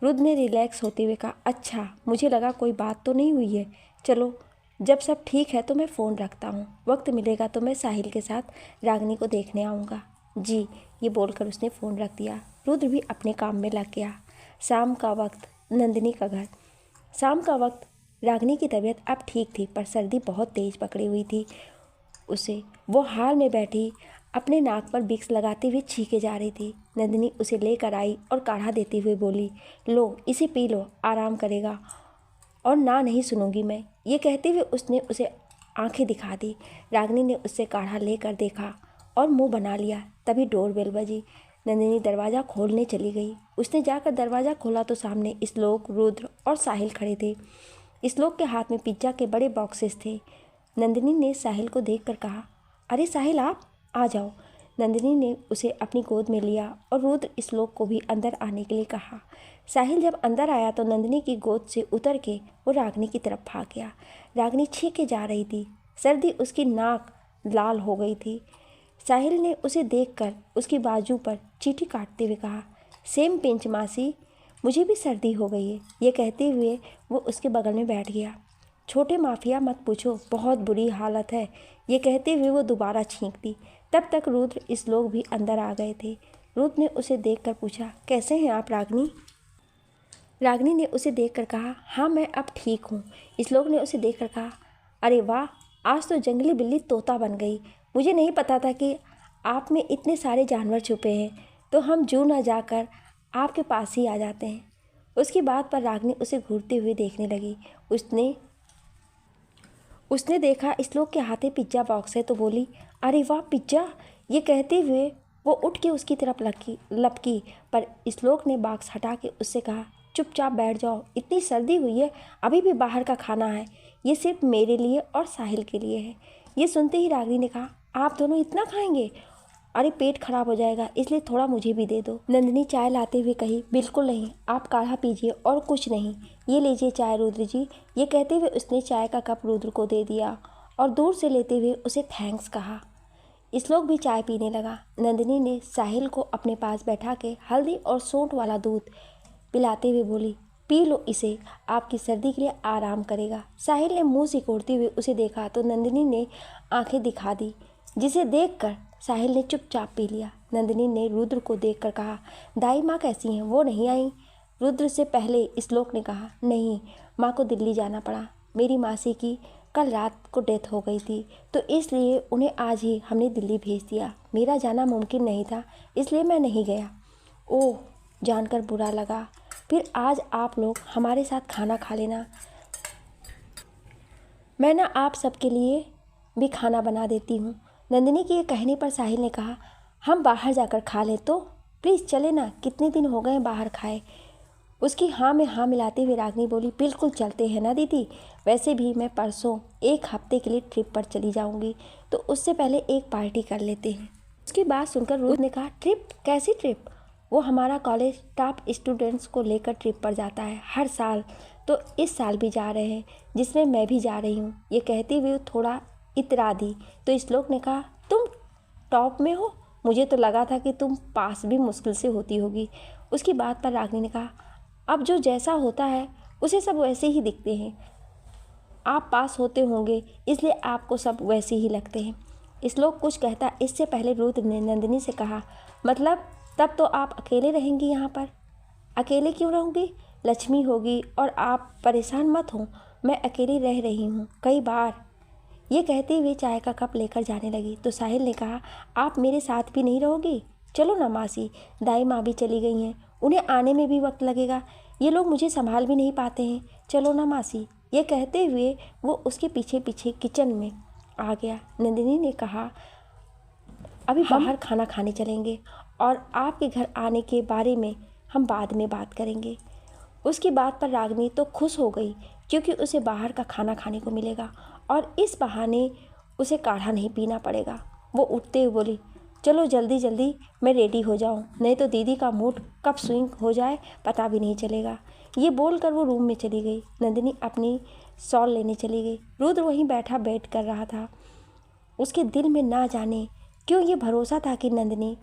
रुद्र ने रिलैक्स होते हुए कहा, अच्छा, मुझे लगा कोई बात तो नहीं हुई है, चलो जब सब ठीक है तो मैं फ़ोन रखता हूँ, वक्त मिलेगा तो मैं साहिल के साथ रागिनी को देखने आऊँगा। जी, ये बोलकर उसने फ़ोन रख दिया। रुद्र भी अपने काम में लग गया। शाम का वक्त, नंदिनी का घर। शाम का वक्त, रागिनी की तबीयत अब ठीक थी, पर सर्दी बहुत तेज़ पकड़ी हुई थी उसे। वो हाल में बैठी अपने नाक पर विक्स लगाते हुए छींके जा रही थी। नंदिनी उसे लेकर आई और काढ़ा देते हुए बोली, लो इसे पी लो, आराम करेगा और ना नहीं सुनूंगी मैं। ये कहते हुए उसने उसे आंखें दिखा दी। रागिनी ने उससे काढ़ा लेकर देखा और मुंह बना लिया। तभी डोरबेल बजी। नंदिनी दरवाज़ा खोलने चली गई। उसने जाकर दरवाज़ा खोला तो सामने श्लोक, रुद्र और साहिल खड़े थे। श्लोक के हाथ में पिज्ज़ा के बड़े बॉक्सेस थे। नंदिनी ने साहिल को देखकर कहा, अरे साहिल, आप आ जाओ। नंदिनी ने उसे अपनी गोद में लिया और रुद्र श्लोक को भी अंदर आने के लिए कहा। साहिल जब अंदर आया तो नंदिनी की गोद से उतर के वो रागिनी की तरफ भाग गया। रागिनी छींके जा रही थी, सर्दी उसकी नाक लाल हो गई थी। साहिल ने उसे देखकर उसकी बाजू पर चींटी काटते हुए कहा, सेम पिंच मासी, मुझे भी सर्दी हो गई है। ये कहते हुए वो उसके बगल में बैठ गया। छोटे माफिया, मत पूछो, बहुत बुरी हालत है। ये कहते हुए वो दोबारा छींक दी। तब तक रुद्र श्लोक भी अंदर आ गए थे। रुद्र ने उसे देखकर पूछा, कैसे हैं आप रागिनी? रागिनी ने उसे देखकर कहा, हाँ मैं अब ठीक हूँ। श्लोक ने उसे देखकर कहा, अरे वाह, आज तो जंगली बिल्ली तोता बन गई। मुझे नहीं पता था कि आप में इतने सारे जानवर छुपे हैं, तो हम जू न जाकर आपके पास ही आ जाते हैं। उसकी बात पर रागिनी उसे घूरते हुए देखने लगी। उसने देखा श्लोक के हाथे पिज्ज़ा बॉक्स है तो बोली, अरे वाह, पिज्ज़ा। ये कहते हुए वो उठ के उसकी तरफ लपकी, पर श्लोक ने बॉक्स हटा के उससे कहा, चुपचाप बैठ जाओ, इतनी सर्दी हुई है, अभी भी बाहर का खाना है, ये सिर्फ मेरे लिए और साहिल के लिए है। ये सुनते ही रागिनी ने कहा, आप दोनों इतना खाएंगे? अरे पेट खराब हो जाएगा, इसलिए थोड़ा मुझे भी दे दो। नंदिनी चाय लाते हुए कही, बिल्कुल नहीं, आप काढ़ा पीजिए और कुछ नहीं, ये लीजिए चाय रुद्र जी। ये कहते हुए उसने चाय का कप रुद्र को दे दिया और दूर से लेते हुए उसे थैंक्स कहा। श्लोक भी चाय पीने लगा। नंदिनी ने साहिल को अपने पास बैठा के हल्दी और सौंठ वाला दूध पिलाते हुए बोली, पी लो इसे, आपकी सर्दी के लिए आराम करेगा। साहिल ने मुंह सिकोड़ते हुए उसे देखा तो नंदिनी ने आंखें दिखा दी, जिसे देखकर साहिल ने चुपचाप पी लिया। नंदिनी ने रुद्र को देखकर कहा, दाई माँ कैसी हैं, वो नहीं आई? रुद्र से पहले श्लोक ने कहा, नहीं, माँ को दिल्ली जाना पड़ा। मेरी मासी की कल रात को डेथ हो गई थी, तो इसलिए उन्हें आज ही हमने दिल्ली भेज दिया। मेरा जाना मुमकिन नहीं था, इसलिए मैं नहीं गया। ओह, जानकर बुरा लगा। फिर आज आप लोग हमारे साथ खाना खा लेना, मैं ना आप सबके लिए भी खाना बना देती हूँ। नंदिनी के कहने पर साहिल ने कहा, हम बाहर जाकर खा लें तो? प्लीज़ चले ना, कितने दिन हो गए बाहर खाए। उसकी हाँ में हाँ मिलाते हुए रागिनी बोली, बिल्कुल चलते हैं ना दीदी। वैसे भी मैं परसों 1 हफ्ते के लिए ट्रिप पर चली जाऊंगी, तो उससे पहले एक पार्टी कर लेते हैं। उसकी बात सुनकर रुद्र ने कहा, ट्रिप? कैसी ट्रिप? वो हमारा कॉलेज टॉप स्टूडेंट्स को लेकर ट्रिप पर जाता है हर साल, तो इस साल भी जा रहे हैं, जिसमें मैं भी जा रही हूँ। ये कहते हुए थोड़ा इतरा दी तो श्लोक ने कहा, तुम टॉप में हो? मुझे तो लगा था कि तुम पास भी मुश्किल से होती होगी। उसकी बात पर रागिनी ने कहा, अब जो जैसा होता है उसे सब वैसे ही दिखते हैं। आप पास होते होंगे इसलिए आपको सब वैसे ही लगते हैं। श्लोक कुछ कहता इससे पहले रुद्र ने नंदिनी से कहा, मतलब तब तो आप अकेले रहेंगी यहाँ पर? अकेले क्यों रहूँगी? लक्ष्मी होगी और आप परेशान मत हो, मैं अकेली रह रही हूँ कई बार। ये कहते हुए चाय का कप लेकर जाने लगी तो साहिल ने कहा, आप मेरे साथ भी नहीं रहोगी? चलो ना मासी, दाई माँ भी चली गई हैं, उन्हें आने में भी वक्त लगेगा, ये लोग मुझे संभाल भी नहीं पाते हैं। चलो ना मासी। ये कहते हुए वो उसके पीछे पीछे किचन में आ गया। नंदिनी ने कहा, अभी बाहर खाना खाने चलेंगे और आपके घर आने के बारे में हम बाद में बात करेंगे। उसकी बात पर रागिनी तो खुश हो गई, क्योंकि उसे बाहर का खाना खाने को मिलेगा और इस बहाने उसे काढ़ा नहीं पीना पड़ेगा। वो उठते हुए बोली, चलो जल्दी जल्दी मैं रेडी हो जाऊं, नहीं तो दीदी का मूड कब स्विंग हो जाए पता भी नहीं चलेगा। ये बोलकर वो रूम में चली गई। नंदिनी अपनी शॉल लेने चली गई। रुद्र वहीं बैठा वेट कर रहा था। उसके दिल में ना जाने क्यों ये भरोसा था कि नंदिनी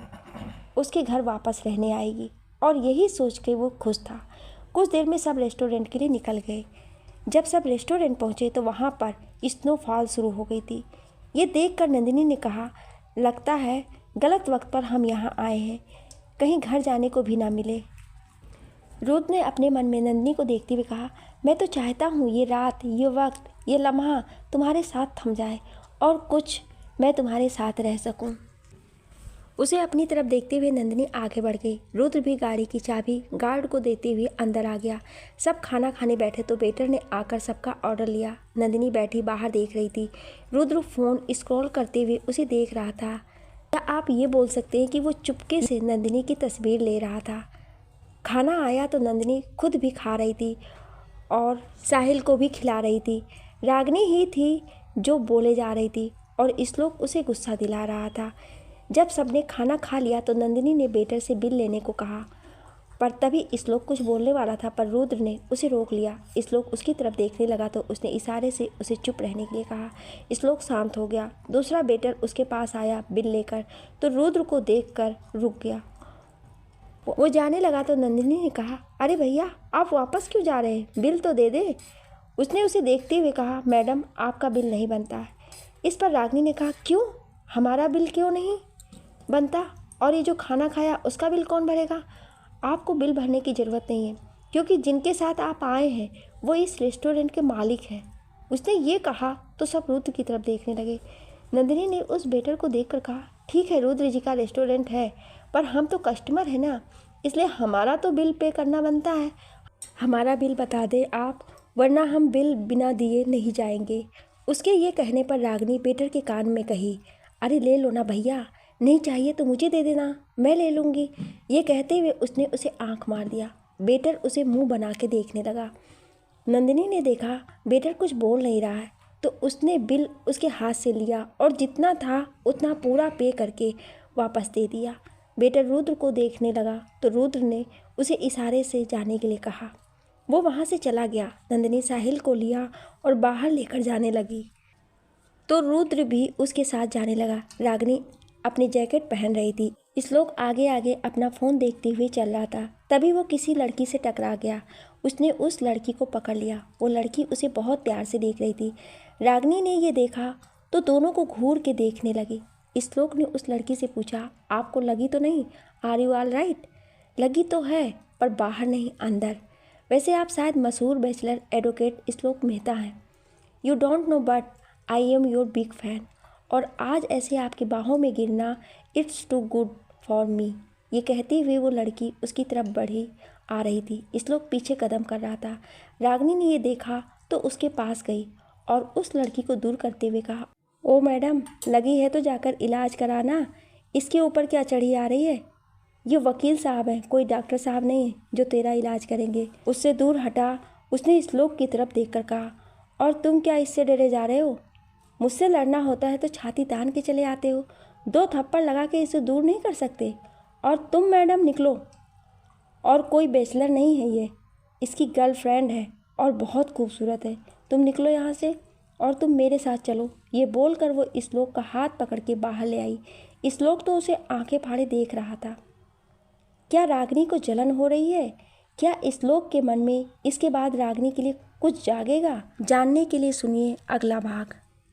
उसके घर वापस रहने आएगी, और यही सोच के वो खुश था। कुछ देर में सब रेस्टोरेंट के लिए निकल गए। जब सब रेस्टोरेंट पहुंचे तो वहां पर स्नोफॉल शुरू हो गई थी। ये देखकर नंदिनी ने कहा, लगता है गलत वक्त पर हम यहाँ आए हैं, कहीं घर जाने को भी ना मिले। रुद्र ने अपने मन में नंदिनी को देखते हुए कहा, मैं तो चाहता हूँ ये रात, ये वक्त, ये लम्हा तुम्हारे साथ थम जाए और कुछ मैं तुम्हारे साथ रह सकूँ। उसे अपनी तरफ देखते हुए नंदिनी आगे बढ़ गई। रुद्र भी गाड़ी की चाबी गार्ड को देते हुए अंदर आ गया। सब खाना खाने बैठे तो वेटर ने आकर सबका ऑर्डर लिया। नंदिनी बैठी बाहर देख रही थी। रुद्र फ़ोन स्क्रॉल करते हुए उसे देख रहा था। क्या आप ये बोल सकते हैं कि वो चुपके से नंदिनी की तस्वीर ले रहा था? खाना आया तो नंदिनी खुद भी खा रही थी और साहिल को भी खिला रही थी। रागिनी ही थी जो बोले जा रही थी और श्लोक उसे गुस्सा दिला रहा था। जब सबने खाना खा लिया तो नंदिनी ने वेटर से बिल लेने को कहा, पर तभी श्लोक कुछ बोलने वाला था, पर रुद्र ने उसे रोक लिया। श्लोक उसकी तरफ देखने लगा तो उसने इशारे से उसे चुप रहने के लिए कहा। श्लोक शांत हो गया। दूसरा वेटर उसके पास आया बिल लेकर तो रुद्र को देखकर रुक गया। वो जाने लगा तो नंदिनी ने कहा, अरे भैया आप वापस क्यों जा रहे हैं, बिल तो दे दे। उसने उसे देखते हुए कहा, मैडम आपका बिल नहीं बनता है। इस पर रागिनी ने कहा, क्यों, हमारा बिल क्यों नहीं बनता, और ये जो खाना खाया उसका बिल कौन भरेगा? आपको बिल भरने की ज़रूरत नहीं है, क्योंकि जिनके साथ आप आए हैं वो इस रेस्टोरेंट के मालिक हैं। उसने ये कहा तो सब रुद्र की तरफ देखने लगे। नंदिनी ने उस वेटर को देखकर कहा, ठीक है रुद्र जी का रेस्टोरेंट है, पर हम तो कस्टमर हैं ना, इसलिए हमारा तो बिल पे करना बनता है। हमारा बिल बता दें आप, वरना हम बिल बिना दिए नहीं जाएंगे। उसके ये कहने पर रागिनी वेटर के कान में कही, अरे ले लो ना भैया, नहीं चाहिए तो मुझे दे देना, मैं ले लूँगी। ये कहते हुए उसने उसे आंख मार दिया। वेटर उसे मुंह बना के देखने लगा। नंदिनी ने देखा वेटर कुछ बोल नहीं रहा है तो उसने बिल उसके हाथ से लिया और जितना था उतना पूरा पे करके वापस दे दिया। वेटर रुद्र को देखने लगा तो रुद्र ने उसे इशारे से जाने के लिए कहा। वो वहाँ से चला गया। नंदिनी साहिल को लिया और बाहर लेकर जाने लगी तो रुद्र भी उसके साथ जाने लगा। रागिनी अपनी जैकेट पहन रही थी। श्लोक आगे आगे अपना फ़ोन देखते हुए चल रहा था। तभी वो किसी लड़की से टकरा गया। उसने उस लड़की को पकड़ लिया। वो लड़की उसे बहुत प्यार से देख रही थी। रागिनी ने ये देखा तो दोनों को घूर के देखने लगी। श्लोक ने उस लड़की से पूछा, आपको लगी तो नहीं? Are you all right? लगी तो है पर बाहर नहीं, अंदर। वैसे आप शायद मशहूर बैचलर एडवोकेट श्लोक मेहता हैं। You don't know but I am your big fan. और आज ऐसे आपकी बाहों में गिरना it's too good for me. ये कहती हुए वो लड़की उसकी तरफ बढ़ी आ रही थी। श्लोक पीछे कदम कर रहा था। रागिनी ने ये देखा तो उसके पास गई और उस लड़की को दूर करते हुए कहा, ओ मैडम, लगी है तो जाकर इलाज कराना। इसके ऊपर क्या चढ़ी आ रही है? ये वकील साहब हैं, कोई डॉक्टर साहब नहीं है जो तेरा इलाज करेंगे। उससे दूर हटा, उसने श्लोक की तरफ देखकर कहा। और तुम क्या इससे डरे जा रहे हो? मुझसे लड़ना होता है तो छाती तान के चले आते हो। 2 थप्पड़ लगा के इसे दूर नहीं कर सकते। और तुम मैडम निकलो। और कोई बैचलर नहीं है, ये इसकी गर्लफ्रेंड है और बहुत खूबसूरत है। तुम निकलो यहाँ से और तुम मेरे साथ चलो। ये बोलकर वो श्लोक का हाथ पकड़ के बाहर ले आई। श्लोक तो उसे आंखें फाड़े देख रहा था। क्या रागिनी को जलन हो रही है? क्या श्लोक के मन में इसके बाद रागिनी के लिए कुछ जागेगा? जानने के लिए सुनिए अगला भाग।